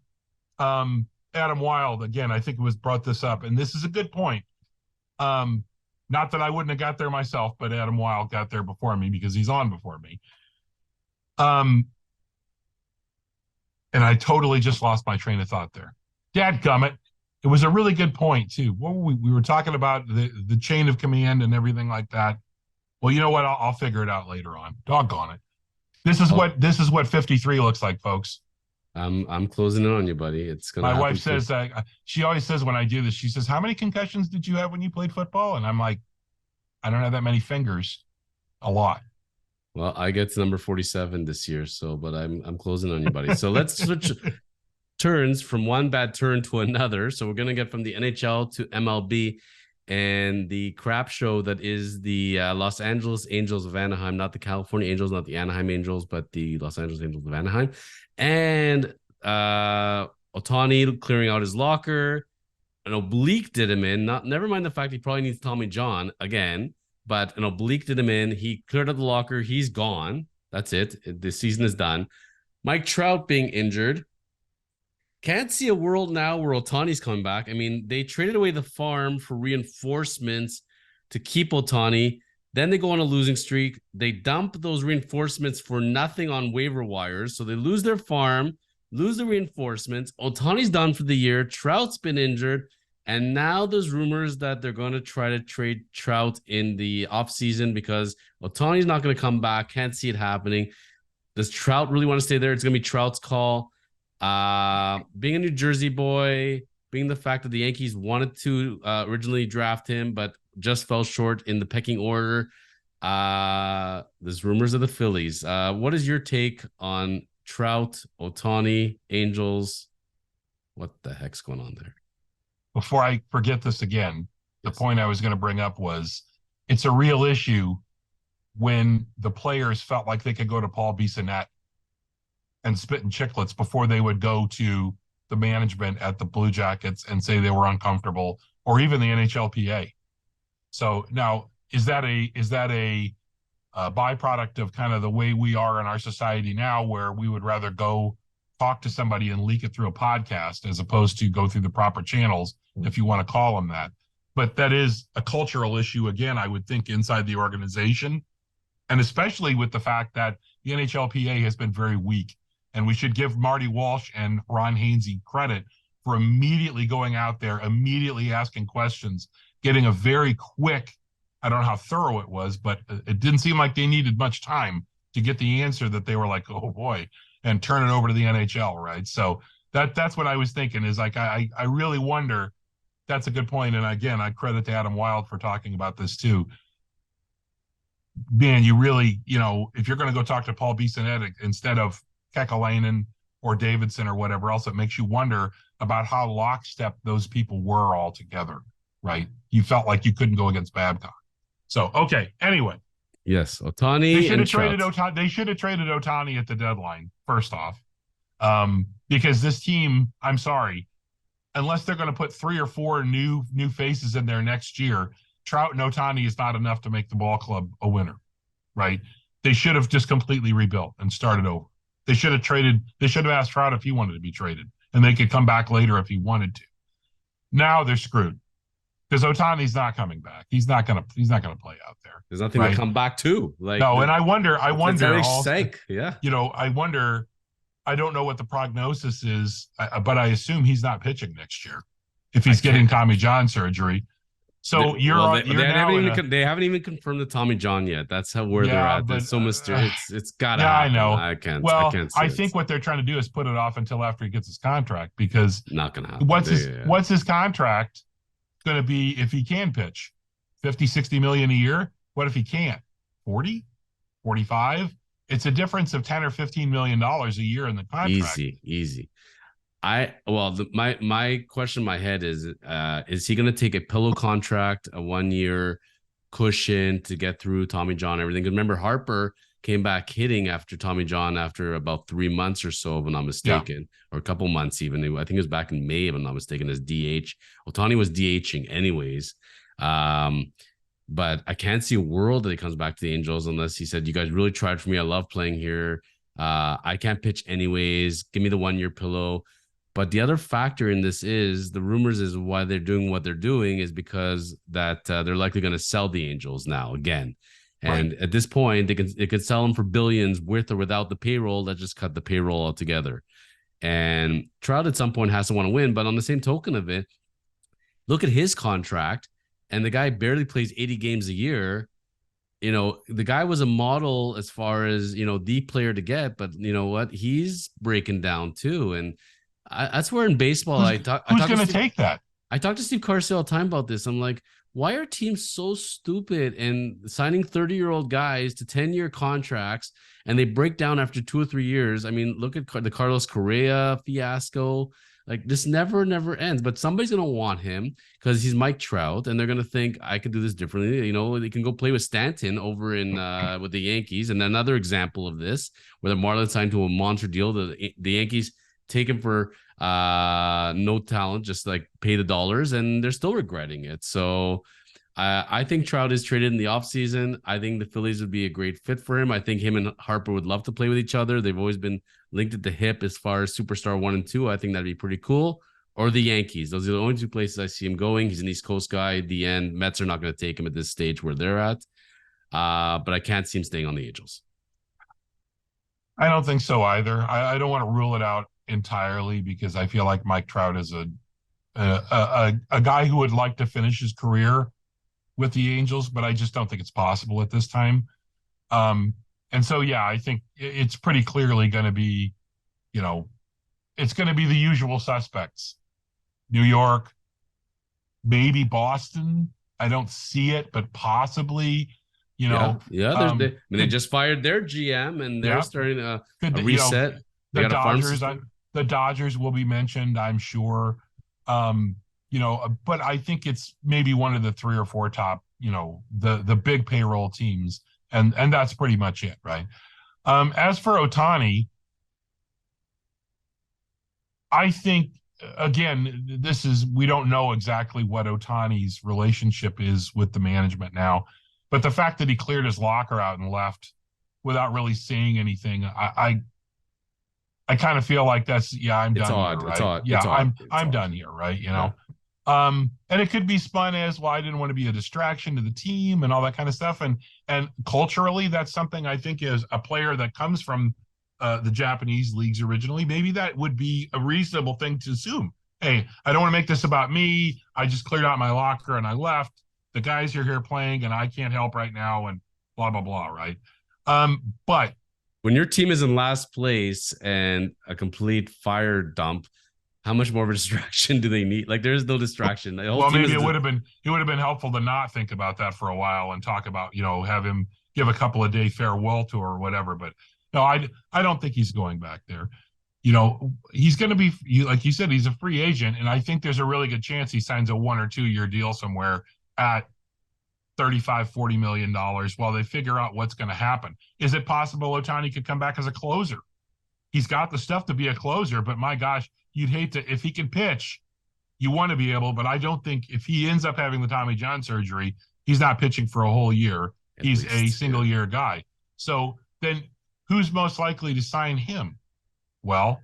Adam Wild again. I think it was brought this up, and this is a good point. Not that I wouldn't have got there myself, but Adam Wild got there before me because he's on before me. And I totally just lost my train of thought there. Dadgummit. It was a really good point too. What were we were talking about the chain of command and everything like that. Well, you know what? I'll figure it out later on. Doggone it. This is what 53 looks like, folks. I'm closing in on you, buddy. It's gonna. My wife says that she always says when I do this, she says, "How many concussions did you have when you played football?" And I'm like, I don't have that many fingers. A lot. Well, I get to number 47 this year, but I'm closing on you, buddy. So let's switch turns from one bad turn to another. So we're gonna get from the NHL to MLB. and the crap show that is the Los Angeles Angels of Anaheim, not the California Angels, not the Anaheim Angels, but the Los Angeles Angels of Anaheim. And Ohtani clearing out his locker. An oblique did him in. Never mind the fact he probably needs Tommy John again, but an oblique did him in. He cleared out the locker. He's gone. That's it. The season is done. Mike Trout being injured. Can't see a world now where Ohtani's coming back. I mean, they traded away the farm for reinforcements to keep Ohtani. Then they go on a losing streak. They dump those reinforcements for nothing on waiver wires. So they lose their farm, lose the reinforcements. Ohtani's done for the year. Trout's been injured. And now there's rumors that they're going to try to trade Trout in the offseason because Ohtani's not going to come back. Can't see it happening. Does Trout really want to stay there? It's going to be Trout's call. Being a New Jersey boy, being the fact that the Yankees wanted to originally draft him, but just fell short in the pecking order. There's rumors of the Phillies. What is your take on Trout, Ohtani, Angels? What the heck's going on there? Before I forget this again, the point I was going to bring up was it's a real issue when the players felt like they could go to Paul Bissonnette and spit in chiclets before they would go to the management at the Blue Jackets and say they were uncomfortable, or even the NHLPA. So now, is that a byproduct of kind of the way we are in our society now, where we would rather go talk to somebody and leak it through a podcast as opposed to go through the proper channels, if you want to call them that? But that is a cultural issue, again, I would think, inside the organization, and especially with the fact that the NHLPA has been very weak. And we should give Marty Walsh and Ron Hainsey credit for immediately going out there, immediately asking questions, getting a very quick, I don't know how thorough it was, but it didn't seem like they needed much time to get the answer that they were like, oh boy, and turn it over to the NHL, right? So that's what I was thinking, is like, I really wonder. That's a good point. And again, I credit to Adam Wild for talking about this too. Man, you really, if you're going to go talk to Paul Bissonnette instead of Kekalainen or Davidson or whatever else, it makes you wonder about how lockstep those people were all together, right? You felt like you couldn't go against Babcock. So, okay, anyway. Yes, Ohtani. They should have traded Ohtani. They should have traded Ohtani at the deadline, first off, because this team, I'm sorry, unless they're going to put 3 or 4 new faces in there next year, Trout and Ohtani is not enough to make the ball club a winner, right? They should have just completely rebuilt and started over. They should have traded. They should have asked Trout if he wanted to be traded, and they could come back later if he wanted to. Now they're screwed because Ohtani's not coming back. He's not gonna play out there. There's nothing to come back to. Like, no, and I wonder. Also, yeah. I wonder. I don't know what the prognosis is, but I assume he's not pitching next year if he's getting Tommy John surgery. So they haven't even confirmed the Tommy John yet. That's where they're at. It's so mysterious. It's gotta happen. I can't. I think what they're trying to do is put it off until after he gets his contract, because not gonna happen. What's his contract going to be if he can pitch? 50, 60 million a year? What if he can't? 40, 45? It's a difference of 10 or 15 million dollars a year in the contract. Easy. My question in my head is he going to take a pillow contract, a 1-year cushion to get through Tommy John, everything? Because remember, Harper came back hitting after Tommy John after about 3 months or so, if I'm not mistaken, or a couple months even. I think it was back in May, if I'm not mistaken, as DH. Ohtani was DHing anyways. But I can't see a world that he comes back to the Angels unless he said, you guys really tried for me. I love playing here. I can't pitch anyways. Give me the 1-year pillow. But the other factor in this is the rumors is why they're doing what they're doing is because that they're likely going to sell the Angels now again. And at this point, they could sell them for billions with or without the payroll. Let's just cut the payroll altogether. And Trout at some point has to want to win. But on the same token of it, look at his contract. And the guy barely plays 80 games a year. The guy was a model as far as, the player to get. But you know what? He's breaking down too. And that's where in baseball, who's going to take that? I talked to Steve Carsey all the time about this. I'm like, why are teams so stupid and signing 30-year-old guys to 10-year contracts and they break down after 2 or 3 years? I mean, look at the Carlos Correa fiasco. Like this never ends. But somebody's gonna want him because he's Mike Trout, and they're gonna think I could do this differently. You know, they can go play with Stanton over in with the Yankees, and another example of this where the Marlins signed to a monster deal. The Yankees take him for no talent, just like pay the dollars, and they're still regretting it. So I think Trout is traded in the offseason. I think the Phillies would be a great fit for him. I think him and Harper would love to play with each other. They've always been linked at the hip as far as superstar 1 and 2. I think that'd be pretty cool. Or the Yankees. Those are the only two places I see him going. He's an East Coast guy. At the end, Mets are not going to take him at this stage where they're at. But I can't see him staying on the Angels. I don't think so either. I don't want to rule it out entirely because I feel like Mike Trout is a guy who would like to finish his career with the Angels, but I just don't think it's possible at this time. And so, yeah, I think it's pretty clearly going to be, it's going to be the usual suspects. New York, maybe Boston. I don't see it, but possibly, they just fired their GM and they're starting a reset. The Dodgers will be mentioned, I'm sure. But I think it's maybe one of the 3 or 4 top, the big payroll teams, and that's pretty much it, right? As for Ohtani, I think again, we don't know exactly what Ohtani's relationship is with the management now, but the fact that he cleared his locker out and left without really saying anything, I kind of feel like that's I'm done here, right? It's odd. Yeah, I'm done here, right? And it could be spun as, well, I didn't want to be a distraction to the team and all that kind of stuff. And culturally, that's something I think is a player that comes from the Japanese leagues originally. Maybe that would be a reasonable thing to assume. Hey, I don't want to make this about me. I just cleared out my locker and I left. The guys are here playing and I can't help right now and blah, blah, blah, right? But when your team is in last place and a complete fire dump, how much more of a distraction do they need? Like, there's no distraction. Well, maybe it would have been helpful to not think about that for a while and talk about, have him give a couple of day farewell tour or whatever. But no, I don't think he's going back there. He's going to be, like you said, he's a free agent, and I think there's a really good chance he signs a 1 or 2 year deal somewhere at $35-40 million while they figure out what's going to happen. Is it possible Ohtani could come back as a closer? He's got the stuff to be a closer, but my gosh, you'd hate to, if he can pitch, you want to be able, but I don't think if he ends up having the Tommy John surgery, he's not pitching for a whole year. He's a single year guy. So then who's most likely to sign him? Well,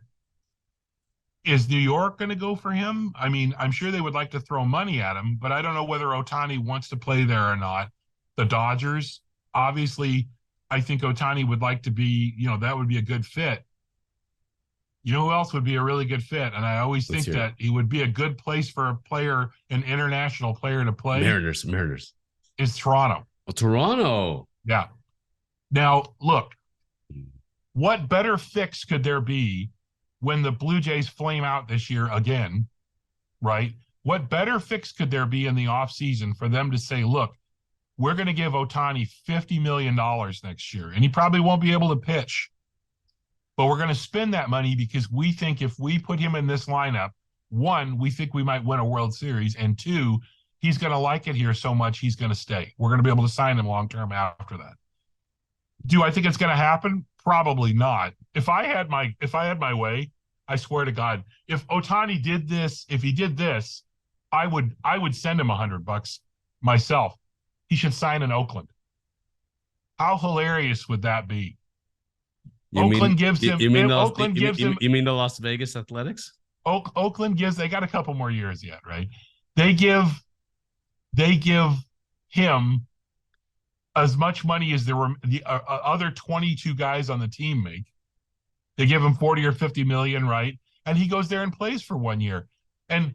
is New York going to go for him? I mean, I'm sure they would like to throw money at him, but I don't know whether Ohtani wants to play there or not. The Dodgers, obviously, I think Ohtani would like to be, that would be a good fit. You know who else would be a really good fit? And I always think that he would be a good place for a player, an international player to play. Mariners. Is Toronto. Well, Toronto. Yeah. Now, look, what better fix could there be when the Blue Jays flame out this year again, right? What better fix could there be in the offseason for them to say, look, we're going to give Ohtani $50 million next year, and he probably won't be able to pitch. But we're going to spend that money because we think if we put him in this lineup, 1, we think we might win a World Series, and 2, he's going to like it here so much he's going to stay. We're going to be able to sign him long-term after that. Do I think it's going to happen? Probably not. If I had my way, I swear to God, if Ohtani did this, if he did this, I would send him $100 myself. He should sign in Oakland. How hilarious would that be? You mean the Las Vegas Athletics? Oakland gives, they got a couple more years yet, right? They give him as much money as the other 22 guys on the team make. They give him 40 or 50 million, right? And he goes there and plays for 1 year. And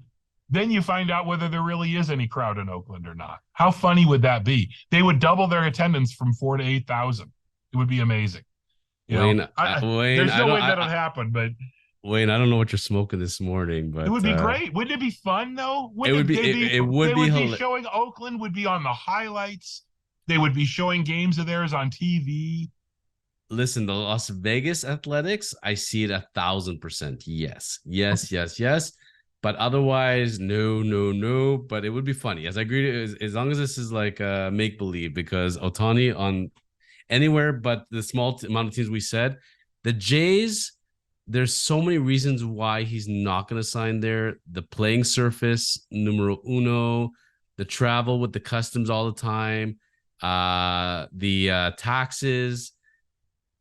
then you find out whether there really is any crowd in Oakland or not. How funny would that be? They would double their attendance from 4,000 to 8,000. It would be amazing. Wayne, there's no way that'll happen, but Wayne, I don't know what you're smoking this morning, but it would be great. Wouldn't it be fun though? It would be showing Oakland would be on the highlights. They would be showing games of theirs on TV. Listen, the Las Vegas Athletics, I see it 1,000%. Yes, yes, yes, yes. But otherwise, no, no, no. But it would be funny. As I agree, as long as this is like make believe, because Ohtani on anywhere but the small amount of teams we said, the Jays. There's so many reasons why he's not going to sign there. The playing surface, numero uno, the travel with the customs all the time, the taxes,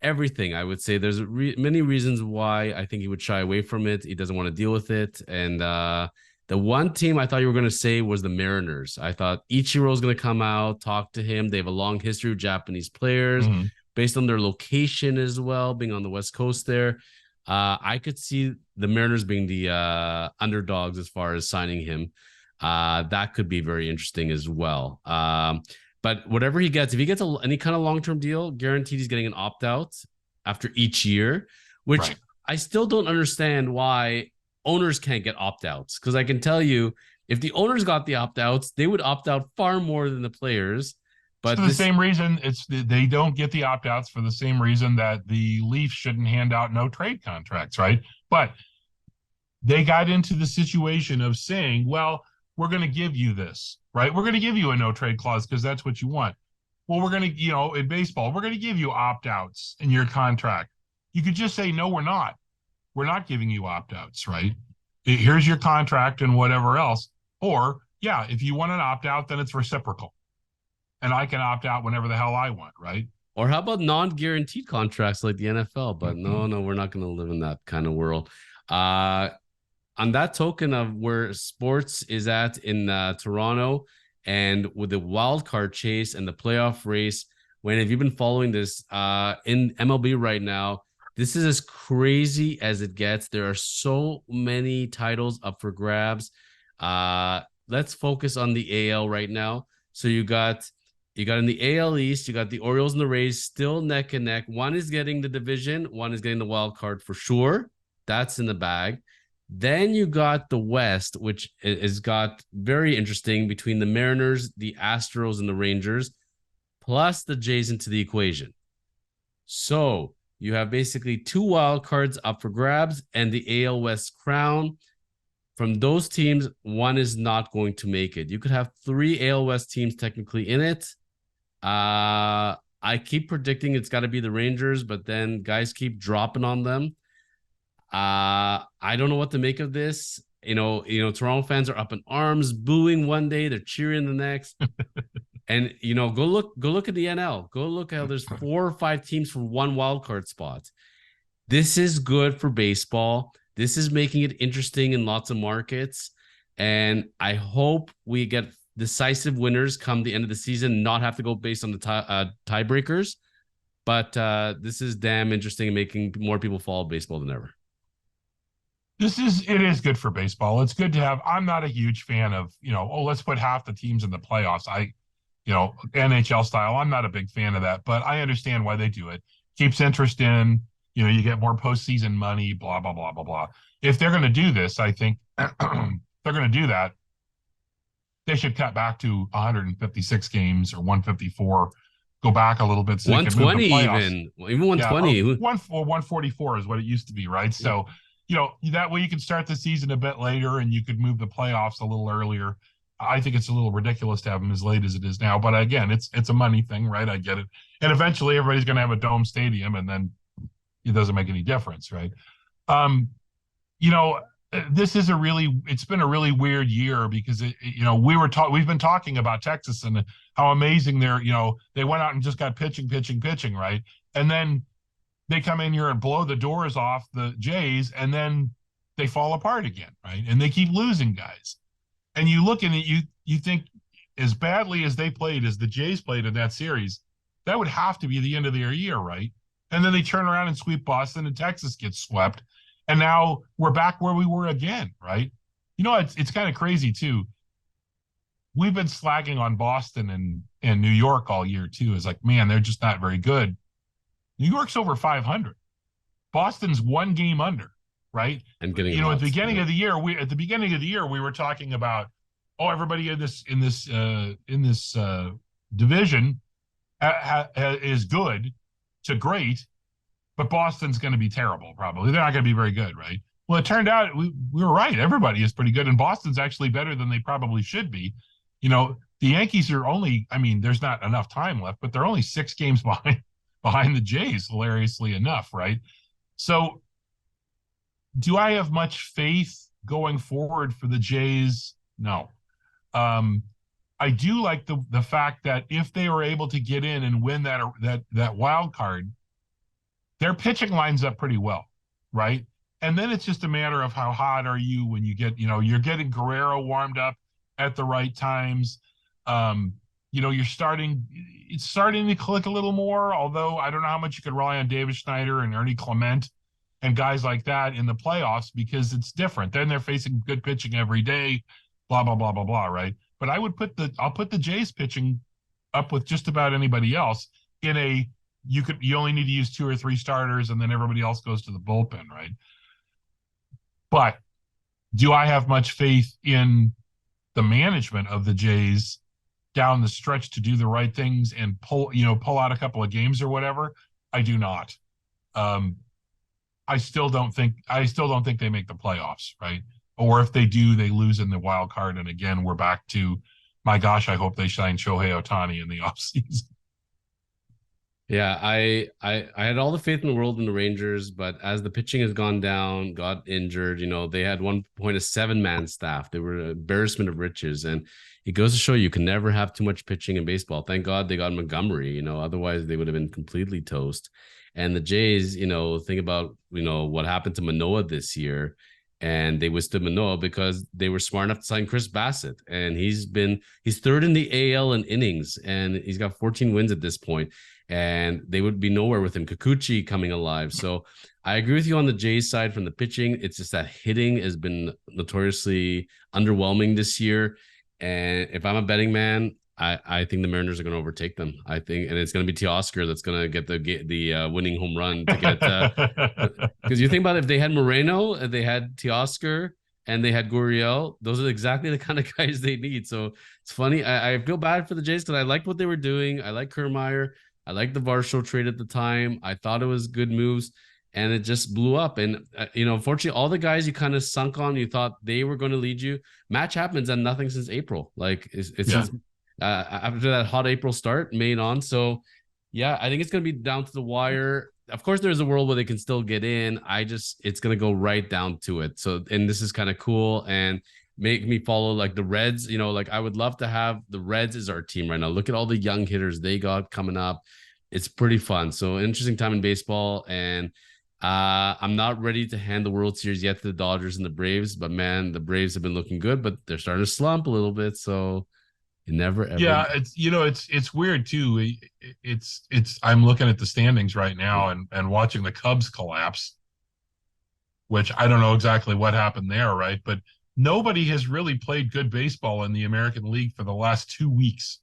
everything. I would say there's many reasons why I think he would shy away from it. He doesn't want to deal with it. And the one team I thought you were going to say was the Mariners. I thought Ichiro is going to come out, talk to him. They have a long history of Japanese players based on their location as well, being on the West Coast there. I could see the Mariners being the underdogs as far as signing him. That could be very interesting as well. But whatever he gets, if he gets any kind of long-term deal, guaranteed he's getting an opt-out after each year, which right. I still don't understand why owners can't get opt-outs. Because I can tell you, if the owners got the opt-outs, they would opt out far more than the players. But for the same reason, they don't get the opt-outs for the same reason that the Leafs shouldn't hand out no trade contracts, right? But they got into the situation of saying, well, we're going to give you this, right? We're going to give you a no trade clause because that's what you want. Well, we're going to, in baseball, we're going to give you opt-outs in your contract. You could just say, no, we're not. We're not giving you opt-outs, right? Here's your contract and whatever else. Or, yeah, if you want an opt-out, then it's reciprocal. And I can opt out whenever the hell I want, right? Or how about non-guaranteed contracts like the NFL? But no, we're not going to live in that kind of world. On that token of where sports is at in Toronto and with the wild card chase and the playoff race, when have you been following this in MLB right now? This is as crazy as it gets. There are so many titles up for grabs. Let's focus on the AL right now. So you got in the AL East, you got the Orioles and the Rays still neck and neck. One is getting the division, one is getting the wild card for sure. That's in the bag. Then you got the West, which is got very interesting between the Mariners, the Astros, and the Rangers, plus the Jays into the equation. So you have basically two wild cards up for grabs and the AL West crown. From those teams, one is not going to make it. You could have three AL West teams technically in it. I keep predicting it's got to be the Rangers, but then guys keep dropping on them. I don't know what to make of this. Toronto fans are up in arms, booing one day, they're cheering the next. And go look at the NL. Go look how there's 4 or 5 teams for one wild card spot. This is good for baseball. This is making it interesting in lots of markets. And I hope we get decisive winners come the end of the season, not have to go based on the tiebreakers. But this is damn interesting and making more people follow baseball than ever. It is good for baseball. It's good to have. I'm not a huge fan of, let's put half the teams in the playoffs. NHL style. I'm not a big fan of that, but I understand why they do it. Keeps interest in, you get more postseason money, blah, blah, blah, blah, blah. If they're going to do this, I think they're going to do that. They should cut back to 156 games or 154, go back a little bit. So 120 even 120. Yeah, 144 is what it used to be, right? So, that way you can start the season a bit later and you could move the playoffs a little earlier. I think it's a little ridiculous to have them as late as it is now. But again, it's a money thing, right? I get it. And eventually everybody's going to have a dome stadium and then it doesn't make any difference, right? It's been a really weird year because we've been talking about Texas and how amazing they went out and just got pitching, right? And then they come in here and blow the doors off the Jays and then they fall apart again, right? And they keep losing guys. And you look at it, you think as badly as they played, as the Jays played in that series, that would have to be the end of their year, right? And then they turn around and sweep Boston and Texas gets swept. And now we're back where we were again, right? It's kind of crazy too. We've been slagging on Boston and New York all year too. It's like, man, they're just not very good. New York's over 500. Boston's 1 game under, right? And getting at the beginning of the year, we were talking about, everybody in this division is good to great, but Boston's going to be terrible. Probably they're not going to be very good, right? Well, it turned out we were right. Everybody is pretty good, and Boston's actually better than they probably should be. The Yankees are only, I mean, there's not enough time left, but they're only 6 games behind the Jays, hilariously enough, right? So do I have much faith going forward for the Jays? No. I do like the fact that if they were able to get in and win that wild card, their pitching lines up pretty well, right? And then it's just a matter of how hot are you when you get, you're getting Guerrero warmed up at the right times. It's starting to click a little more, although I don't know how much you could rely on David Schneider and Ernie Clement and guys like that in the playoffs, because it's different. Then they're facing good pitching every day, blah, blah, blah, blah, blah, right? But I'll put the Jays pitching up with just about anybody else you only need to use 2 or 3 starters and then everybody else goes to the bullpen, right? But do I have much faith in the management of the Jays down the stretch to do the right things and pull out a couple of games or whatever? I do not. I still don't think they make the playoffs, right? Or if they do, they lose in the wild card. And again, we're back to, my gosh, I hope they sign Shohei Ohtani in the offseason. Yeah, I had all the faith in the world in the Rangers, but as the pitching has gone down, got injured, they had one point a 7-man staff. They were an embarrassment of riches. And it goes to show you can never have too much pitching in baseball. Thank God they got Montgomery, otherwise they would have been completely toast. And the Jays, think about, what happened to Manoah this year. And they withstood Manoah because they were smart enough to sign Chris Bassett. And he's 3rd in the AL in innings, and he's got 14 wins at this point. And they would be nowhere with him. Kikuchi coming alive. So I agree with you on the Jays side from the pitching. It's just that hitting has been notoriously underwhelming this year. And if I'm a betting man, I think the Mariners are going to overtake them. I think, and it's going to be Teoscar that's going to get the winning home run to get. Because you think about it, if they had Moreno, they had Teoscar, and they had Gurriel, those are exactly the kind of guys they need. So it's funny. I feel bad for the Jays because I liked what they were doing. I like Kiermaier. I liked the Varsho trade at the time. I thought it was good moves, and it just blew up. And, unfortunately, all the guys you kind of sunk on, you thought they were going to lead you. Match happens and nothing since April. Like it's since, after that hot April start, May on. So, yeah, I think it's going to be down to the wire. Of course, there's a world where they can still get in. It's going to go right down to it. So, and this is kind of cool and make me follow like the Reds. I would love to have the Reds as our team right now. Look at all the young hitters they got coming up. It's pretty fun. So interesting time in baseball. And I'm not ready to hand the World Series yet to the Dodgers and the Braves, but man, the Braves have been looking good, but they're starting to slump a little bit. So you never ever. Yeah, it's weird too. I'm looking at the standings right now and watching the Cubs collapse, which I don't know exactly what happened there, right? But nobody has really played good baseball in the American League for the last 2 weeks,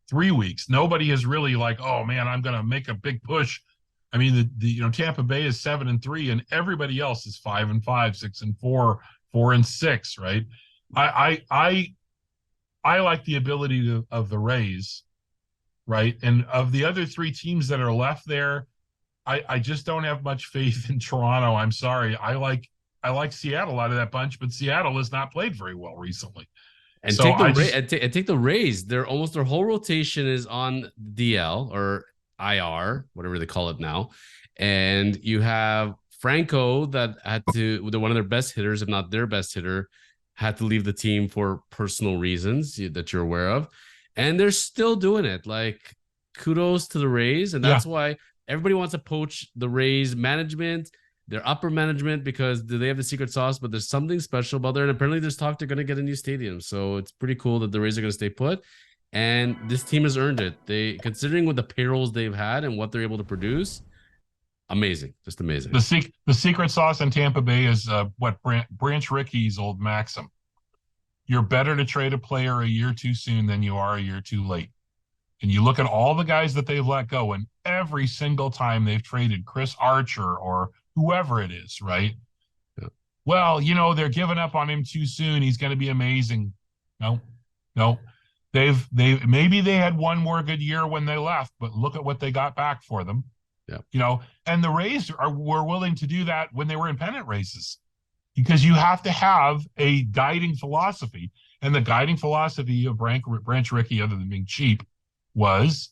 3 weeks. Nobody has really like, oh man, I'm going to make a big push. I mean, Tampa Bay is 7-3, and everybody else is 5-5, 6-4, 4-6, right? I like the ability of the Rays, right? And of the other 3 teams that are left there, I just don't have much faith in Toronto. I'm sorry. I like Seattle out of that bunch, but Seattle has not played very well recently. And so take the Rays. Their whole rotation is on DL or IR, whatever they call it now. And you have Franco that one of their best hitters, if not their best hitter, had to leave the team for personal reasons that you're aware of. And they're still doing it. Like, kudos to the Rays. And that's why everybody wants to poach the Rays management, their upper management, because they have the secret sauce, but there's something special about there. And apparently there's talk they're going to get a new stadium. So it's pretty cool that the Rays are going to stay put. And this team has earned it. Considering what the payrolls they've had and what they're able to produce, amazing. Just amazing. The secret sauce in Tampa Bay is what Branch Rickey's old maxim. You're better to trade a player a year too soon than you are a year too late. And you look at all the guys that they've let go, and every single time they've traded Chris Archer or whoever it is, right? Yeah. Well, they're giving up on him too soon. He's going to be amazing. No. Maybe they had one more good year when they left, but look at what they got back for them. Yeah. And the Rays were willing to do that when they were in pennant races, because you have to have a guiding philosophy. And the guiding philosophy of Branch Rickey, other than being cheap, was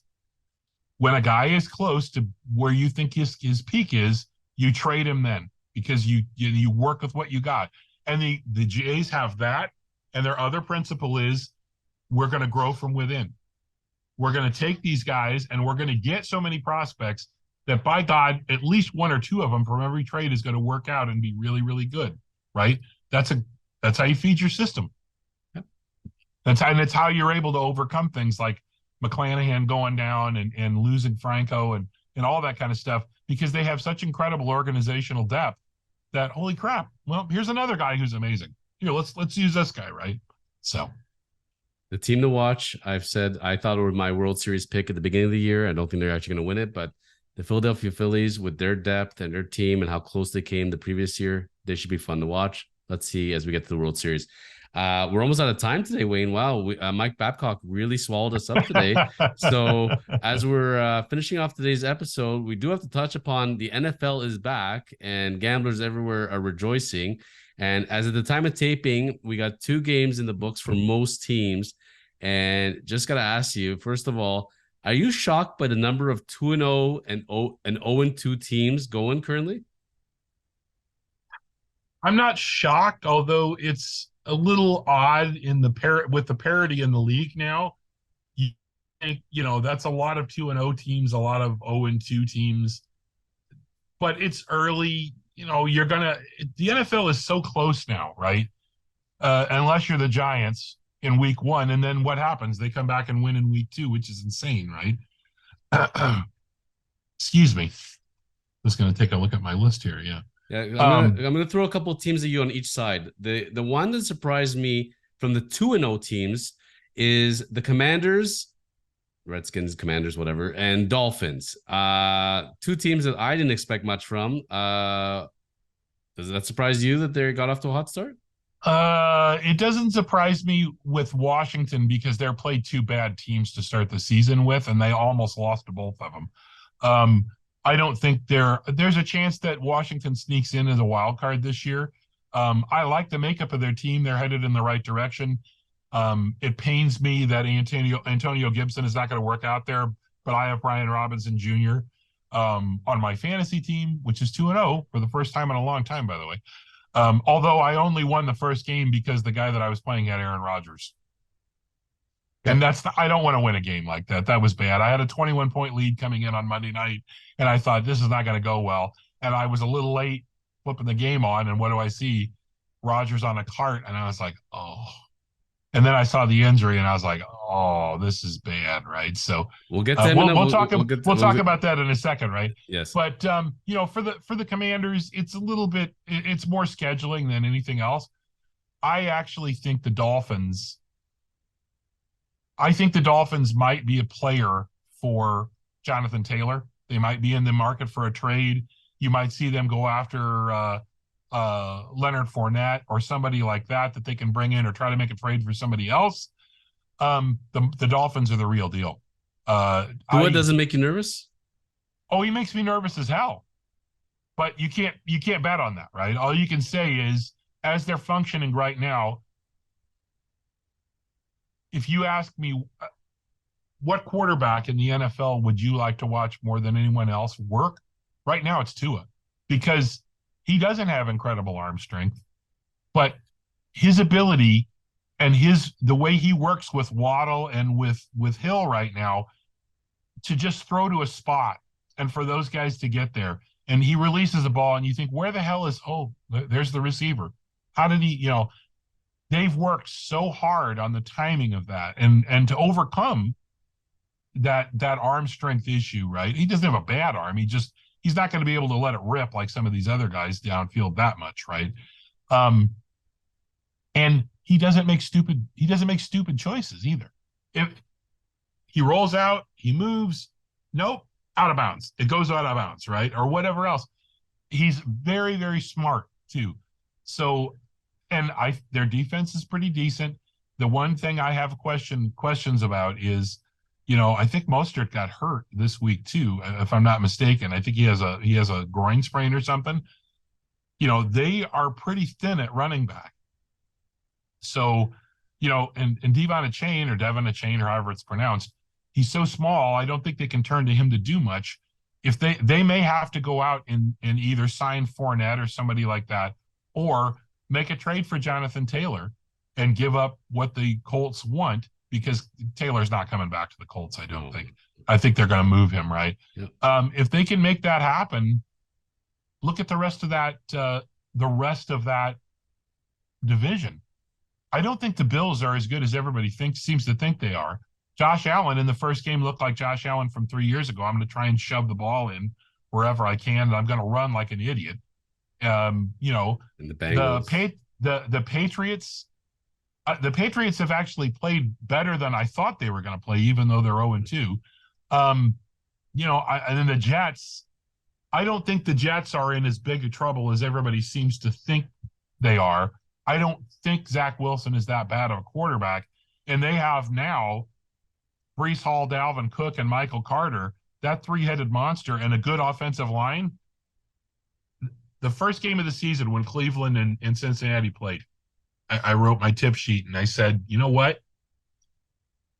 when a guy is close to where you think his peak is, you trade him then, because you work with what you got. And the Jays have that, and their other principle is, we're going to grow from within. We're going to take these guys and we're going to get so many prospects that, by God, at least one or two of them from every trade is going to work out and be really, really good, right? That's how you feed your system. Yep. That's how you're able to overcome things like McClanahan going down and losing Franco and all that kind of stuff, because they have such incredible organizational depth that, holy crap, well, here's another guy who's amazing. Here, let's use this guy, right? So the team to watch, I've said I thought it was my World Series pick at the beginning of the year. I don't think they're actually going to win it, but the Philadelphia Phillies, with their depth and their team and how close they came the previous year, they should be fun to watch. Let's see as we get to the World Series. We're almost out of time today, Wayne. Wow, Mike Babcock really swallowed us up today. So as we're finishing off today's episode, we do have to touch upon the NFL is back, and gamblers everywhere are rejoicing. And as of the time of taping, we got 2 games in the books for most teams. And just got to ask you, first of all, are you shocked by the number of 2-0 and 0-2 teams going currently? I'm not shocked, although it's a little odd with the parity in the league now. You think, that's a lot of 2-0 teams, a lot of 0-2 teams, but it's early. The NFL is so close now, right? Unless you're the Giants in week 1, and then what happens? They come back and win in week 2, which is insane, right? Excuse me. Just going to take a look at my list here. Yeah. Yeah, I'm gonna throw a couple of teams at you on each side. The one that surprised me from the 2-0 teams is the Commanders, Redskins, Commanders, whatever, and Dolphins. 2 teams that I didn't expect much from. Does that surprise you that they got off to a hot start? It doesn't surprise me with Washington, because they're played 2 bad teams to start the season with, and they almost lost to both of them. I don't think there's a chance that Washington sneaks in as a wild card this year. I like the makeup of their team. They're headed in the right direction. It pains me that Antonio Gibson is not going to work out there, but I have Brian Robinson Jr. On my fantasy team, which is 2-0 for the first time in a long time, by the way. Although I only won the first game because the guy that I was playing had Aaron Rodgers. And I don't want to win a game like that. That was bad. I had a 21-point lead coming in on Monday night, and I thought, this is not going to go well. And I was a little late flipping the game on, and what do I see? Rodgers on a cart, and I was like, oh. And then I saw the injury, and I was like, oh, this is bad, right? So we'll get to we'll talk about that in a second, right? Yes. But for the Commanders, it's a little bit, it's more scheduling than anything else. I actually think the Dolphins might be a player for Jonathan Taylor. They might be in the market for a trade. You might see them go after Leonard Fournette or somebody like that they can bring in, or try to make a trade for somebody else. The Dolphins are the real deal. What doesn't make you nervous? Oh, he makes me nervous as hell. But you can't bet on that, right? All you can say is, as they're functioning right now, if you ask me what quarterback in the NFL would you like to watch more than anyone else work, right now it's Tua, because he doesn't have incredible arm strength, but his ability and the way he works with Waddle and with Hill right now to just throw to a spot and for those guys to get there. And he releases the ball and you think, where the hell there's the receiver. How did he, they've worked so hard on the timing of that and to overcome that arm strength issue, right? He doesn't have a bad arm. He's not going to be able to let it rip like some of these other guys downfield that much, right? And he doesn't make stupid choices either. If he rolls out, he moves, nope, out of bounds. It goes out of bounds, right? Or whatever else. He's very, very smart too. So, and their defense is pretty decent. The one thing I have questions about is I think Mostert got hurt this week too, if I'm not mistaken. I think he has a groin sprain or something. They are pretty thin at running back. So, and Devon Achane or Devon Achane or however it's pronounced, he's so small. I don't think they can turn to him to do much. If they may have to go out and either sign Fournette or somebody like that, or make a trade for Jonathan Taylor and give up what the Colts want, because Taylor's not coming back to the Colts. I don't think. I think they're going to move him, right? Yep. If they can make that happen, look at the rest of that. The rest of that division. I don't think the Bills are as good as everybody seems to think they are. Josh Allen in the first game looked like Josh Allen from 3 years ago. I'm going to try and shove the ball in wherever I can, and I'm going to run like an idiot. And the Bengals. The Patriots. The Patriots have actually played better than I thought they were going to play, even though they're 0-2. And then the Jets. I don't think the Jets are in as big a trouble as everybody seems to think they are. I don't think Zach Wilson is that bad of a quarterback. And they have now Breece Hall, Dalvin Cook, and Michael Carter, that three-headed monster, and a good offensive line. The first game of the season when Cleveland and Cincinnati played, I wrote my tip sheet and I said, you know what?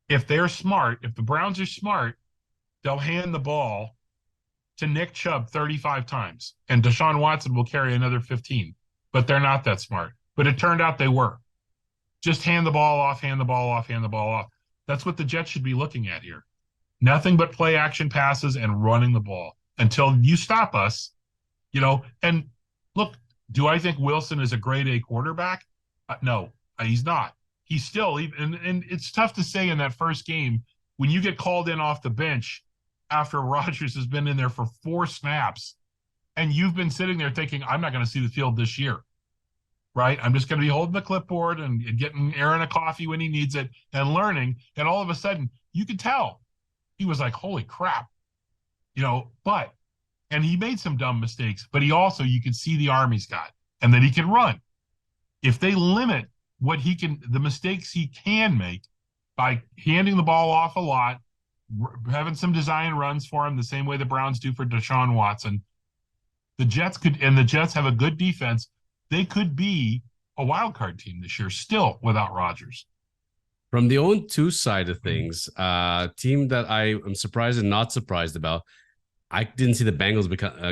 If they're smart, if the Browns are smart, they'll hand the ball to Nick Chubb 35 times, and Deshaun Watson will carry another 15. But they're not that smart. But it turned out they were. Just hand the ball off, hand the ball off, hand the ball off. That's what the Jets should be looking at here. Nothing but play action passes and running the ball until you stop us, And look, do I think Wilson is a grade A quarterback? No, he's not. He's still even, and it's tough to say in that first game when you get called in off the bench after Rodgers has been in there for 4 snaps, and you've been sitting there thinking, I'm not going to see the field this year. Right? I'm just going to be holding the clipboard and getting Aaron a coffee when he needs it and learning. And all of a sudden, you could tell he was like, holy crap. And he made some dumb mistakes, but you could see the arm he's got and that he can run. If they limit the mistakes he can make by handing the ball off a lot, having some design runs for him the same way the Browns do for Deshaun Watson, the Jets have a good defense. They could be a wild card team this year, still without Rodgers. From the 0-2 side of things, team that I am surprised and not surprised about, I didn't see the Bengals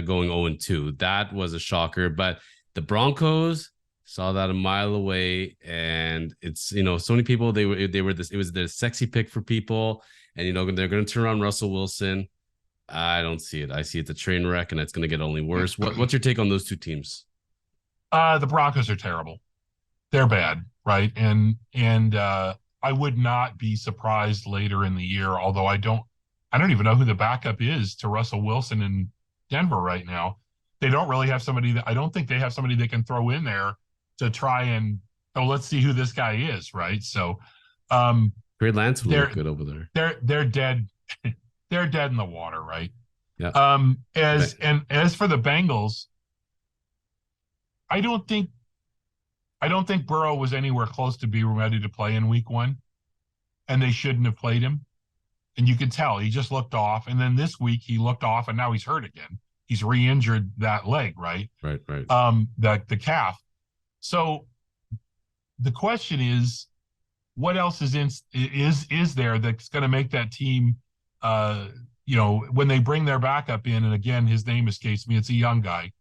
going 0-2. That was a shocker. But the Broncos saw that a mile away, and it's so many people they were this. It was the sexy pick for people, and they're going to turn around Russell Wilson. I don't see it. I see it's a train wreck, and it's going to get only worse. What's your take on those two teams? The Broncos are terrible. They're bad, right? And I would not be surprised later in the year, although I don't even know who the backup is to Russell Wilson in Denver right now. They don't really have somebody I don't think they have somebody they can throw in there to try and, let's see who this guy is, right? So Trey Lance will look good over there. They're dead. They're dead in the water, right? Yeah. As for the Bengals, I don't think Burrow was anywhere close to being ready to play in week 1, and they shouldn't have played him. And you could tell he just looked off. And then this week he looked off, and now he's hurt again. He's re-injured that leg, right? Right. The calf. So the question is, what else is there that's going to make that team? When they bring their backup in, and again his name escapes me. It's a young guy.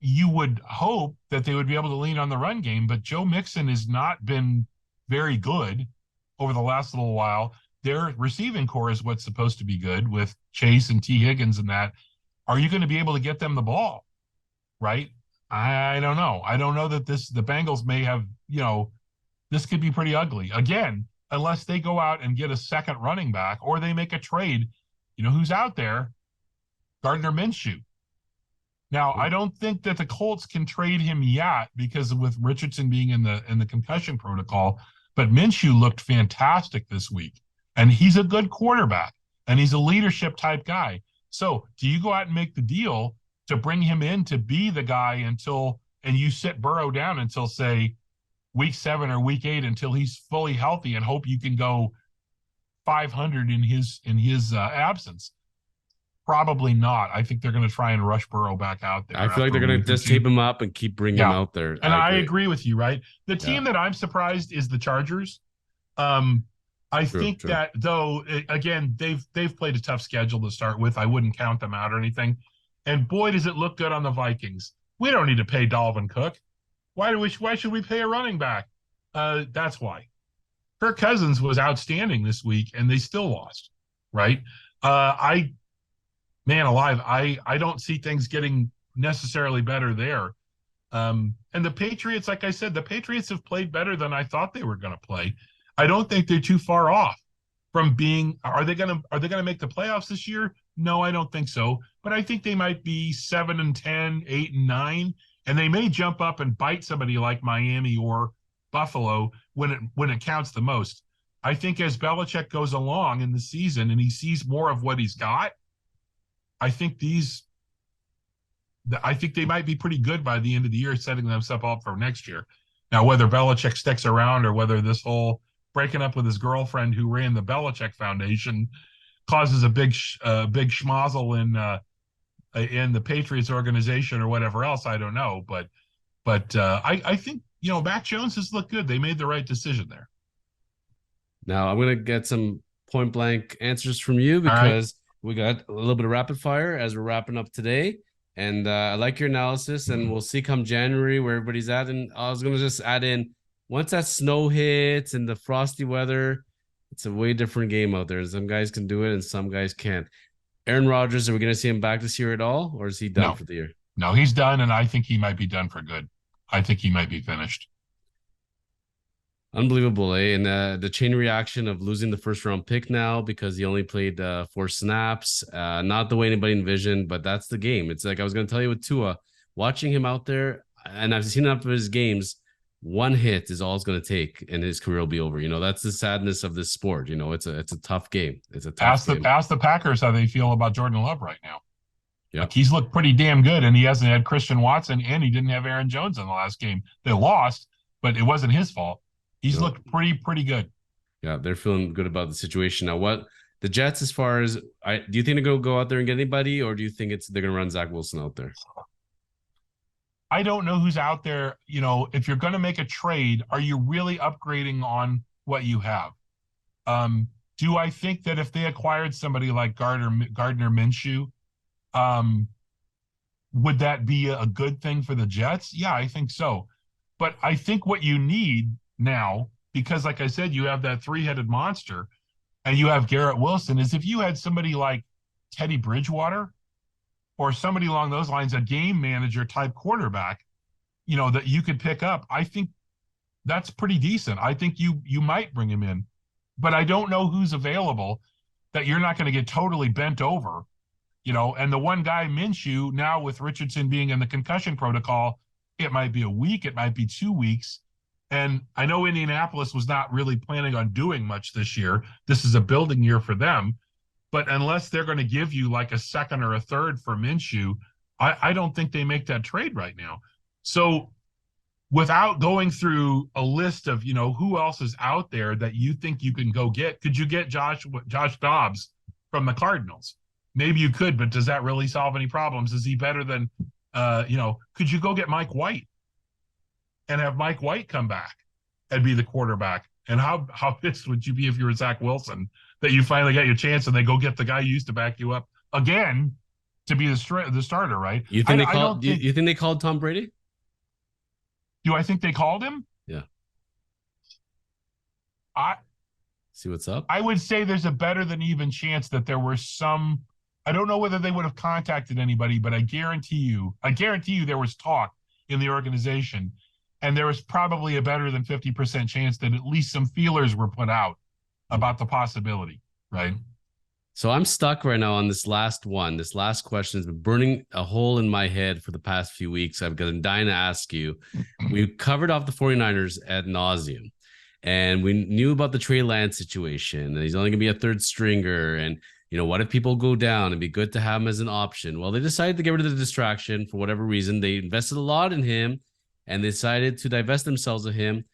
You would hope that they would be able to lean on the run game, but Joe Mixon has not been very good over the last little while. Their receiving core is what's supposed to be good with Chase and T. Higgins and that. Are you going to be able to get them the ball? Right? I don't know. I don't know that the Bengals may have, this could be pretty ugly. Again, unless they go out and get a second running back or they make a trade. Who's out there? Gardner Minshew. Now, I don't think that the Colts can trade him yet because with Richardson being in the concussion protocol, but Minshew looked fantastic this week, and he's a good quarterback, and he's a leadership type guy. So do you go out and make the deal to bring him in to be the guy and you sit Burrow down until, say, week 7 or week 8 until he's fully healthy and hope you can go 500 in his absence? Probably not. I think they're going to try and rush Burrow back out there. I feel like they're going to just tape him up and keep bringing him out there. And I agree with you, right? The team that I'm surprised is the Chargers. I think that though, again, they've played a tough schedule to start with. I wouldn't count them out or anything. And boy, does it look good on the Vikings. We don't need to pay Dalvin Cook. Why should we pay a running back? That's why. Kirk Cousins was outstanding this week, and they still lost, right? Man alive, I don't see things getting necessarily better there. And the Patriots, like I said, the Patriots have played better than I thought they were going to play. I don't think they're too far off from being. Are they going to make the playoffs this year? No, I don't think so. But I think they might be 7-10, 8-9, and they may jump up and bite somebody like Miami or Buffalo when it counts the most. I think as Belichick goes along in the season and he sees more of what he's got, I think they might be pretty good by the end of the year, setting themselves up for next year. Now, whether Belichick sticks around or whether this whole breaking up with his girlfriend who ran the Belichick Foundation causes a big schmozzle in the Patriots organization or whatever else, I don't know. But I think, Mac Jones has looked good. They made the right decision there. Now I'm going to get some point blank answers from you because we got a little bit of rapid fire as we're wrapping up today. And I like your analysis, and we'll see come January where everybody's at. And I was going to just add in, once that snow hits and the frosty weather, it's a way different game out there. Some guys can do it and some guys can't. Aaron Rodgers, are we going to see him back this year at all, or is he done for the year? No, he's done, and I think he might be done for good. I think he might be finished. Unbelievable, eh? And the chain reaction of losing the first round pick now because he only played 4 snaps, not the way anybody envisioned, but that's the game. It's like I was going to tell you with Tua, watching him out there, and I've seen enough of his games, one hit is all it's going to take, and his career will be over. That's the sadness of this sport. It's a tough game. It's a tough game. Ask the Packers how they feel about Jordan Love right now. Yeah, like he's looked pretty damn good, and he hasn't had Christian Watson, and he didn't have Aaron Jones in the last game. They lost, but it wasn't his fault. He's looked pretty good. Yeah, they're feeling good about the situation. Now, what the Jets, as far as do you think they're going to go out there and get anybody, or do you think they're going to run Zach Wilson out there? I don't know who's out there. If you're going to make a trade, are you really upgrading on what you have? Do I think that if they acquired somebody like Gardner Minshew, would that be a good thing for the Jets? Yeah, I think so. But I think what you need now, because like I said, you have that 3-headed monster and you have Garrett Wilson, is if you had somebody like Teddy Bridgewater or somebody along those lines, a game manager type quarterback, that you could pick up, I think that's pretty decent. I think you might bring him in, but I don't know who's available that you're not going to get totally bent over, and the one guy, Minshew, now with Richardson being in the concussion protocol, it might be a week, it might be 2 weeks. And I know Indianapolis was not really planning on doing much this year. This is a building year for them. But unless they're going to give you like a second or a third for Minshew, I don't think they make that trade right now. So without going through a list of, who else is out there that you think you can go get, could you get Josh Dobbs from the Cardinals? Maybe you could, but does that really solve any problems? Is he better than, could you go get Mike White and have Mike White come back and be the quarterback? And how pissed would you be if you were Zach Wilson that you finally got your chance and they go get the guy you used to back you up again to be the starter, right? You think you think they called Tom Brady? Do I think they called him? Yeah. I see what's up. I would say there's a better than even chance that there were some. I don't know whether they would have contacted anybody, but I guarantee you there was talk in the organization. And there was probably a better than 50% chance that at least some feelers were put out about the possibility, right? So I'm stuck right now on this last one. This last question has been burning a hole in my head for the past few weeks. I've been dying to ask you. We covered off the 49ers ad nauseum, and we knew about the Trey Lance situation. And he's only going to be a third stringer. And, what if people go down? It'd be good to have him as an option. Well, they decided to get rid of the distraction for whatever reason. They invested a lot in him, and they decided to divest themselves of him.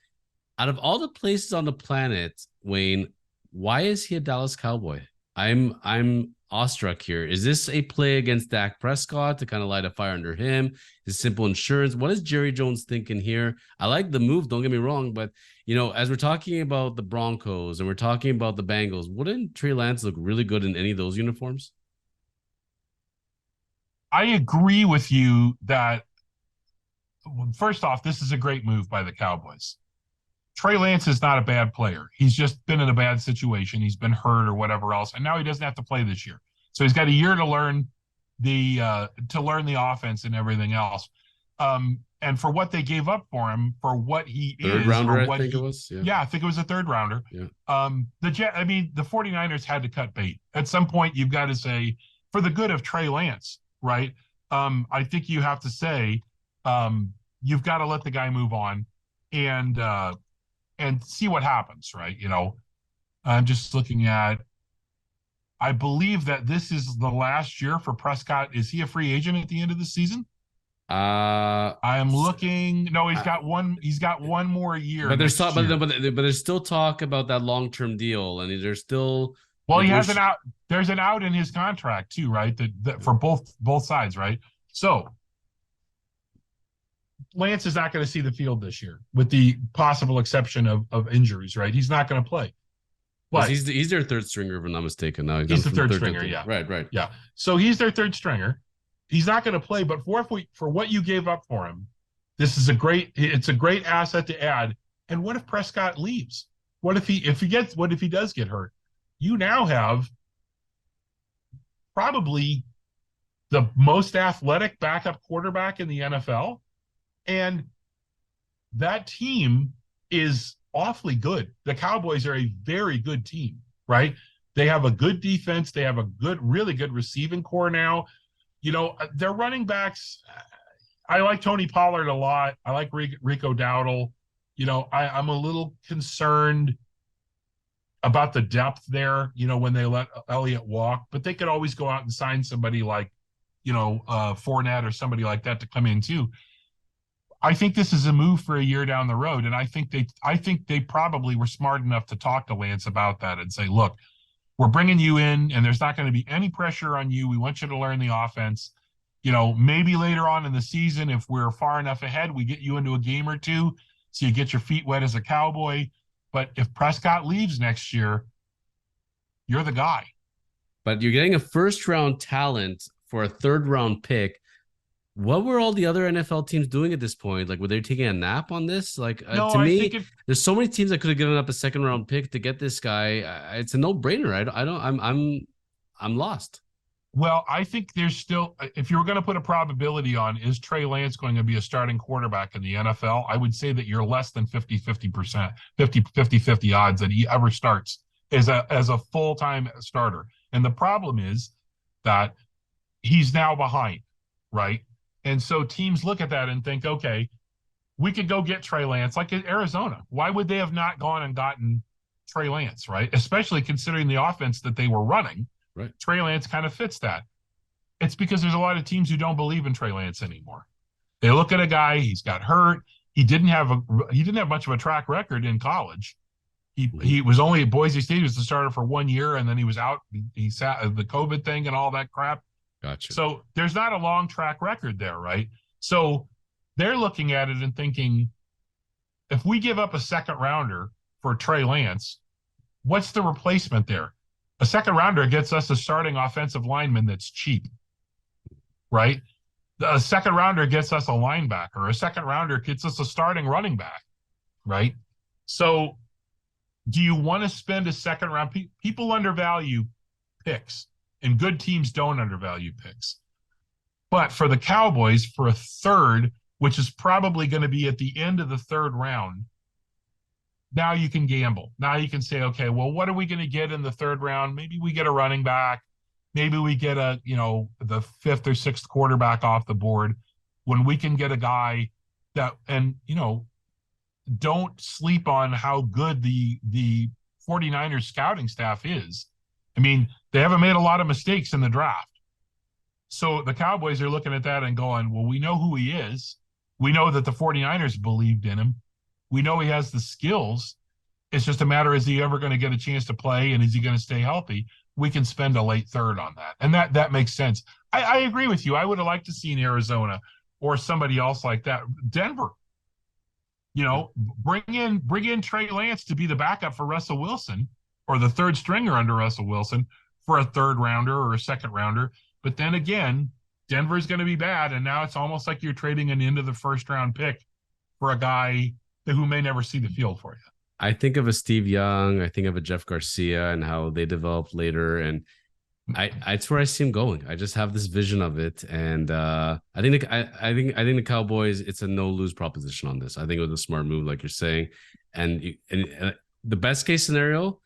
Out of all the places on the planet, Wayne, Why is he a Dallas Cowboy? I'm awestruck here. Is this a play against Dak Prescott to kind of light a fire under him? Is simple insurance? What is Jerry Jones thinking here? I like the move, don't get me wrong, but as we're talking about the Broncos and we're talking about the Bengals, wouldn't Trey Lance look really good in any of those uniforms? I agree with you that, first off, this is a great move by the Cowboys. Trey Lance is not a bad player. He's just been in a bad situation. He's been hurt or whatever else, and now he doesn't have to play this year. So he's got a year to learn the offense and everything else. And for what they gave up for him, for what he third is, rounder, I think it was. Yeah, I think it was a third rounder. Yeah. The 49ers had to cut bait. At some point, you've got to say, for the good of Trey Lance, right? I think you have to say, you've got to let the guy move on and see what happens, right? I'm just looking at, I believe that this is the last year for Prescott. Is he a free agent at the end of the season? I am looking. No, he's got one more year. But there's but there's still talk about that long-term deal, and there's still. Well, he has an out. There's an out in his contract too, right? That for both sides, right? So Lance is not going to see the field this year, with the possible exception of injuries, right? He's not going to play. But he's their third stringer, if I'm not mistaken. Now he's the third stringer, yeah. Right. Yeah. So he's their third stringer. He's not going to play, but for what you gave up for him, it's a great asset to add. And what if Prescott leaves? What if he does get hurt? You now have probably the most athletic backup quarterback in the NFL. And that team is awfully good. The Cowboys are a very good team, right? They have a good defense. They have a really good receiving core now. Their running backs, I like Tony Pollard a lot. I like Rico Dowdle. I'm a little concerned about the depth there, when they let Elliott walk, but they could always go out and sign somebody like, Fournette or somebody like that to come in too. I think this is a move for a year down the road, and I think they probably were smart enough to talk to Lance about that and say, look, we're bringing you in, and there's not going to be any pressure on you. We want you to learn the offense. Maybe later on in the season, if we're far enough ahead, we get you into a game or two so you get your feet wet as a Cowboy. But if Prescott leaves next year, you're the guy. But you're getting a first-round talent for a third-round pick. What were all the other NFL teams doing at this point? Like, were they taking a nap on this? Like, no, to me, there's so many teams that could have given up a second-round pick to get this guy. It's a no-brainer. I'm lost. Well, I think there's still, if you were going to put a probability on, is Trey Lance going to be a starting quarterback in the NFL? I would say that you're less than 50-50 odds that he ever starts as a full-time starter. And the problem is that he's now behind, right? And so teams look at that and think, okay, we could go get Trey Lance, like in Arizona. Why would they have not gone and gotten Trey Lance, right? Especially considering the offense that they were running. Right. Trey Lance kind of fits that. It's because there's a lot of teams who don't believe in Trey Lance anymore. They look at a guy, he's got hurt. He didn't have much of a track record in college. He was only at Boise State. He was the starter for 1 year, and then he was out. He sat the COVID thing and all that crap. Gotcha. So there's not a long track record there, right? So they're looking at it and thinking, if we give up a second rounder for Trey Lance, what's the replacement there? A second rounder gets us a starting offensive lineman that's cheap, right? A second rounder gets us a linebacker. A second rounder gets us a starting running back, right? So do you want to spend a second round? People undervalue picks, and good teams don't undervalue picks. But for the Cowboys, for a third, which is probably going to be at the end of the third round, now you can gamble. Now you can say, okay, well, what are we going to get in the third round? Maybe we get a running back. Maybe we get the fifth or sixth quarterback off the board, when we can get a guy that, and, don't sleep on how good the 49ers scouting staff is. I mean, they haven't made a lot of mistakes in the draft. So the Cowboys are looking at that and going, well, we know who he is. We know that the 49ers believed in him. We know he has the skills. It's just a matter, is he ever going to get a chance to play, and is he going to stay healthy? We can spend a late third on that. And that makes sense. I agree with you. I would have liked to see in Arizona or somebody else like that. Denver, bring in Trey Lance to be the backup for Russell Wilson, or the third stringer under Russell Wilson, for a third rounder or a second rounder. But then again, Denver's going to be bad, and now it's almost like you're trading an end of the first round pick for a guy who may never see the field for you. I think of a Steve Young, I think of a Jeff Garcia and how they developed later, and it's where I see him going. I just have this vision of it, and I think the Cowboys, it's a no lose proposition on this. I think it was a smart move, like you're saying, and the best case scenario,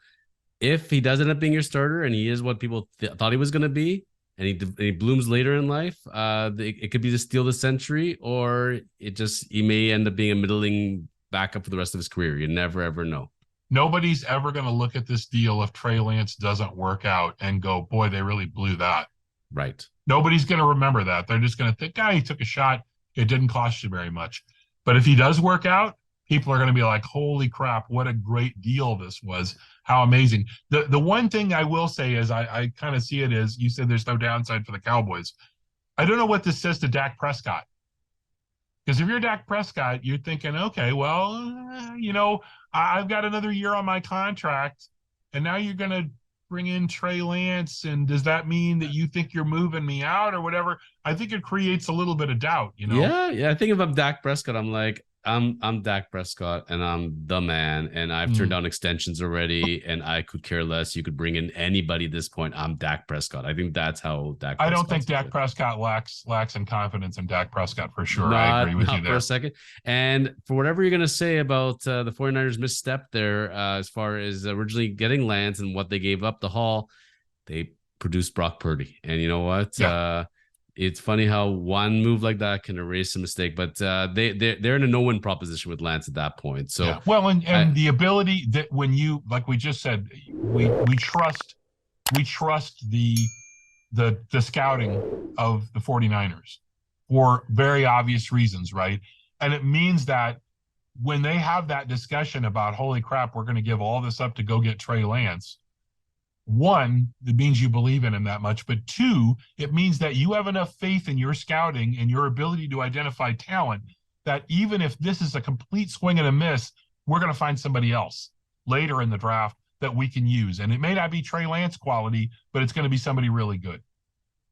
if he does end up being your starter and he is what people thought he was going to be, and he blooms later in life, it could be the steal of the century, or he may end up being a middling backup for the rest of his career. You never ever know. Nobody's ever going to look at this deal if Trey Lance doesn't work out and go, boy, they really blew that. Right. Nobody's going to remember that. They're just going to think, he took a shot. It didn't cost you very much. But if he does work out, people are going to be like, holy crap, what a great deal this was. How amazing. The one thing I will say is I kind of see it as, you said there's no downside for the Cowboys. I don't know what this says to Dak Prescott. Because if you're Dak Prescott, you're thinking, okay, well, I've got another year on my contract, and now you're going to bring in Trey Lance, and does that mean that you think you're moving me out or whatever? I think it creates a little bit of doubt, Yeah. I think if I'm Dak Prescott, I'm like, I'm Dak Prescott, and I'm the man, and I've turned down extensions already, and I could care less. You could bring in anybody at this point. I'm Dak Prescott. I think that's how Dak Prescott. I don't think Dak Prescott lacks in confidence in Dak Prescott for sure. I agree with you there. For a second. And for whatever you're going to say about the 49ers misstep there, as far as originally getting Lance and what they gave up the haul, they produced Brock Purdy. And you know what? Yeah. It's funny how one move like that can erase a mistake, but they're in a no-win proposition with Lance at that point. So and the ability that, when you, like we just said, we trust the scouting of the 49ers for very obvious reasons, right? And it means that when they have that discussion about, holy crap, we're going to give all this up to go get Trey Lance, one, it means you believe in him that much, but two, it means that you have enough faith in your scouting and your ability to identify talent that even if this is a complete swing and a miss, we're going to find somebody else later in the draft that we can use. And it may not be Trey Lance quality, but it's going to be somebody really good.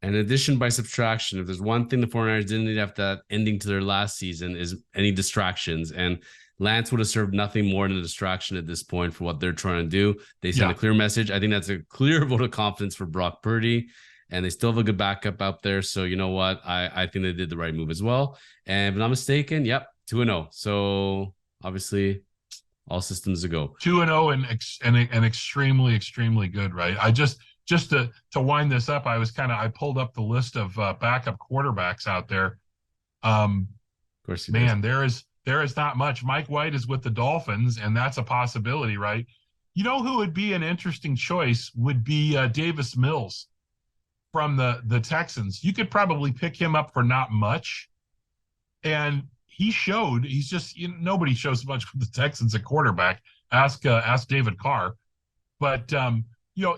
And addition by subtraction, if there's one thing the 49ers didn't need after that ending to their last season, is any distractions. And Lance would have served nothing more than a distraction at this point for what they're trying to do. They sent a clear message. I think that's a clear vote of confidence for Brock Purdy, and they still have a good backup out there. So you know what? I think they did the right move as well. And if I'm not mistaken, 2-0. So obviously all systems a go. 2-0 and extremely, extremely good, right? I just to wind this up, I pulled up the list of backup quarterbacks out there. Of course, man, there is not much. Mike White is with the Dolphins, and that's a possibility, right? You know who would be an interesting choice would be Davis Mills from the Texans. You could probably pick him up for not much. And he showed, he's just, nobody shows much from the Texans at quarterback. Ask David Carr. But,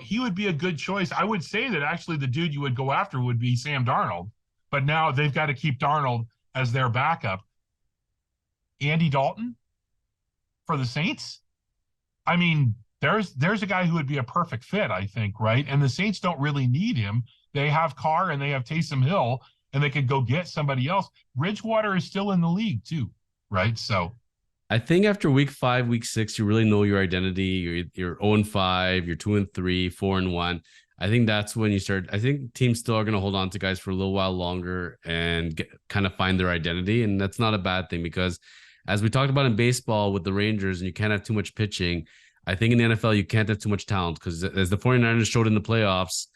he would be a good choice. I would say that actually the dude you would go after would be Sam Darnold. But now they've got to keep Darnold as their backup. Andy Dalton for the Saints. I mean, there's a guy who would be a perfect fit, I think, right? And the Saints don't really need him. They have Carr and they have Taysom Hill, and they could go get somebody else. Bridgewater is still in the league too, right? So I think after week 5, week 6, you really know your identity. You're 0-5, you're 2-3, 4-1. I think that's when you start. I think teams still are going to hold on to guys for a little while longer and kind of find their identity. And that's not a bad thing, because as we talked about in baseball with the Rangers, and you can't have too much pitching, I think in the NFL, you can't have too much talent, because as the 49ers showed in the playoffs,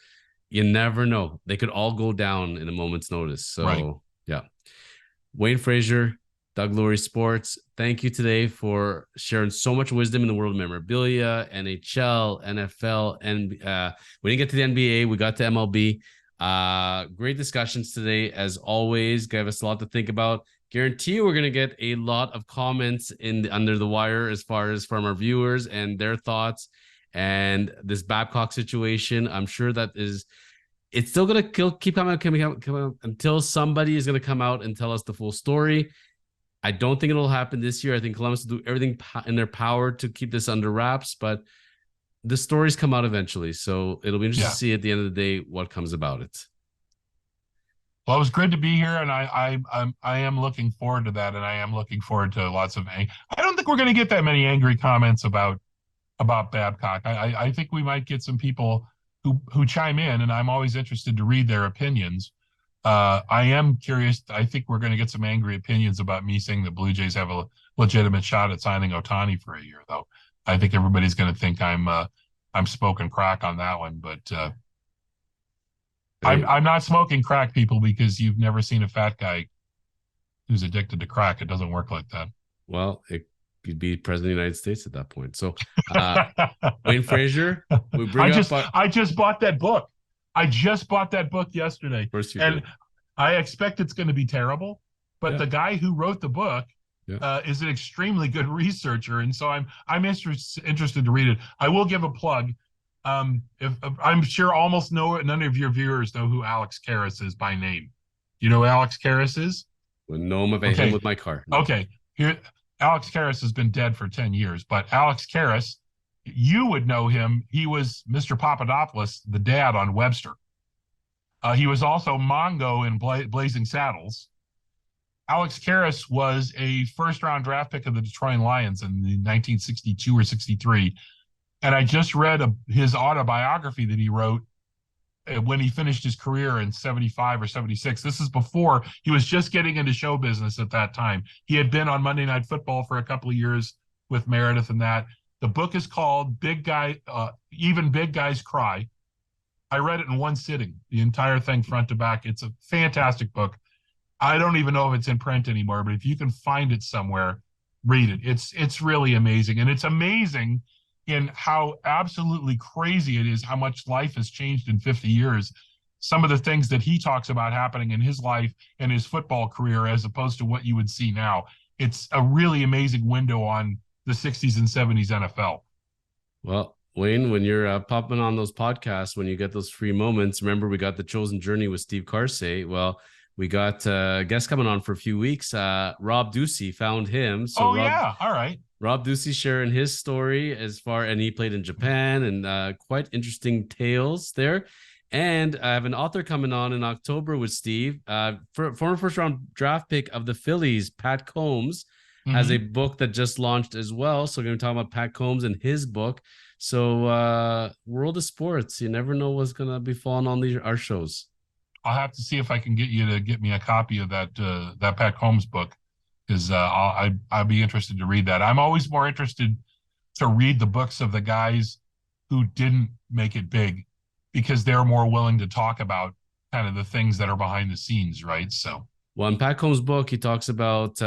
you never know. They could all go down in a moment's notice. So, Yeah. Wayne Frazer, Doug Lurie Sports, thank you today for sharing so much wisdom in the world of memorabilia, NHL, NFL, and we didn't get to the NBA. We got to MLB. Great discussions today. As always, gave us a lot to think about. guarantee we're going to get a lot of comments under the wire as far as from our viewers and their thoughts. And this Babcock situation, I'm sure it's still going to keep coming out until somebody is going to come out and tell us the full story. I don't think it'll happen this year. I think Columbus will do everything in their power to keep this under wraps, but the stories come out eventually. So it'll be interesting to see at the end of the day what comes about it. Well, it was good to be here, and I am looking forward to that, and I am looking forward to lots of I don't think we're going to get that many angry comments about Babcock. I think we might get some people who chime in, and I'm always interested to read their opinions. I am curious. I think we're going to get some angry opinions about me saying the Blue Jays have a legitimate shot at signing Ohtani for a year, though. I think everybody's going to think I'm smoking crack on that one, but I'm not smoking crack, people, because you've never seen a fat guy who's addicted to crack. It doesn't work like that. Well, it could be president of the United States at that point. So, Wayne Frazer, I just bought that book. I just bought that book yesterday, and I expect it's going to be terrible. But the guy who wrote the book is an extremely good researcher, and so I'm interested to read it. I will give a plug. If I'm sure almost none of your viewers know who Alex Karras is by name. You know who Alex Karras is? Well, no, I'm him with my car. No. Okay, here Alex Karras has been dead for 10 years, but Alex Karras, you would know him. He was Mr. Papadopoulos, the dad on Webster. He was also Mongo in Blazing Saddles. Alex Karras was a first-round draft pick of the Detroit Lions in 1962 or 63. And I just read his autobiography that he wrote when he finished his career in 75 or 76. This is before he was just getting into show business at that time. He had been on Monday Night Football for a couple of years with Meredith and that. The book is called Even Big Guys Cry. I read it in one sitting, the entire thing front to back. It's a fantastic book. I don't even know if it's in print anymore, but if you can find it somewhere, read it. It's really amazing. And it's amazing in how absolutely crazy it is, how much life has changed in 50 years. Some of the things that he talks about happening in his life and his football career as opposed to what you would see now. It's a really amazing window on the 60s and 70s NFL. Well, Wayne, when you're popping on those podcasts, when you get those free moments, remember we got the Chosen Journey with Steve Carsey. Well, we got a guest coming on for a few weeks. Rob Ducey found him. So all right. Rob Ducey sharing his story and he played in Japan and quite interesting tales there. And I have an author coming on in October with Steve, former first-round draft pick of the Phillies, Pat Combs, has a book that just launched as well. So we're going to talk about Pat Combs and his book. So world of sports, you never know what's going to be falling on our shows. I'll have to see if I can get you to get me a copy of that Pat Combs book, because I'd be interested to read that. I'm always more interested to read the books of the guys who didn't make it big, because they're more willing to talk about kind of the things that are behind the scenes, right? So, well, in Pat Combs' book, he talks about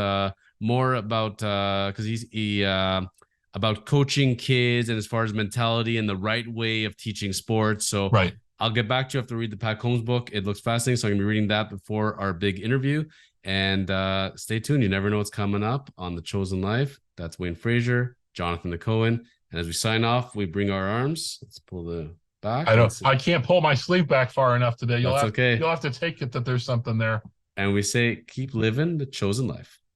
more about because about coaching kids and as far as mentality and the right way of teaching sports. So, right. I'll get back to you after read the Pat Combs book. It looks fascinating, so I'm going to be reading that before our big interview. And stay tuned. You never know what's coming up on The Chosen Life. That's Wayne Frazer, Jonathan Hacohen. And as we sign off, we bring our arms. Let's pull the back. I can't pull my sleeve back far enough today. You'll have to take it that there's something there. And we say, keep living the chosen life.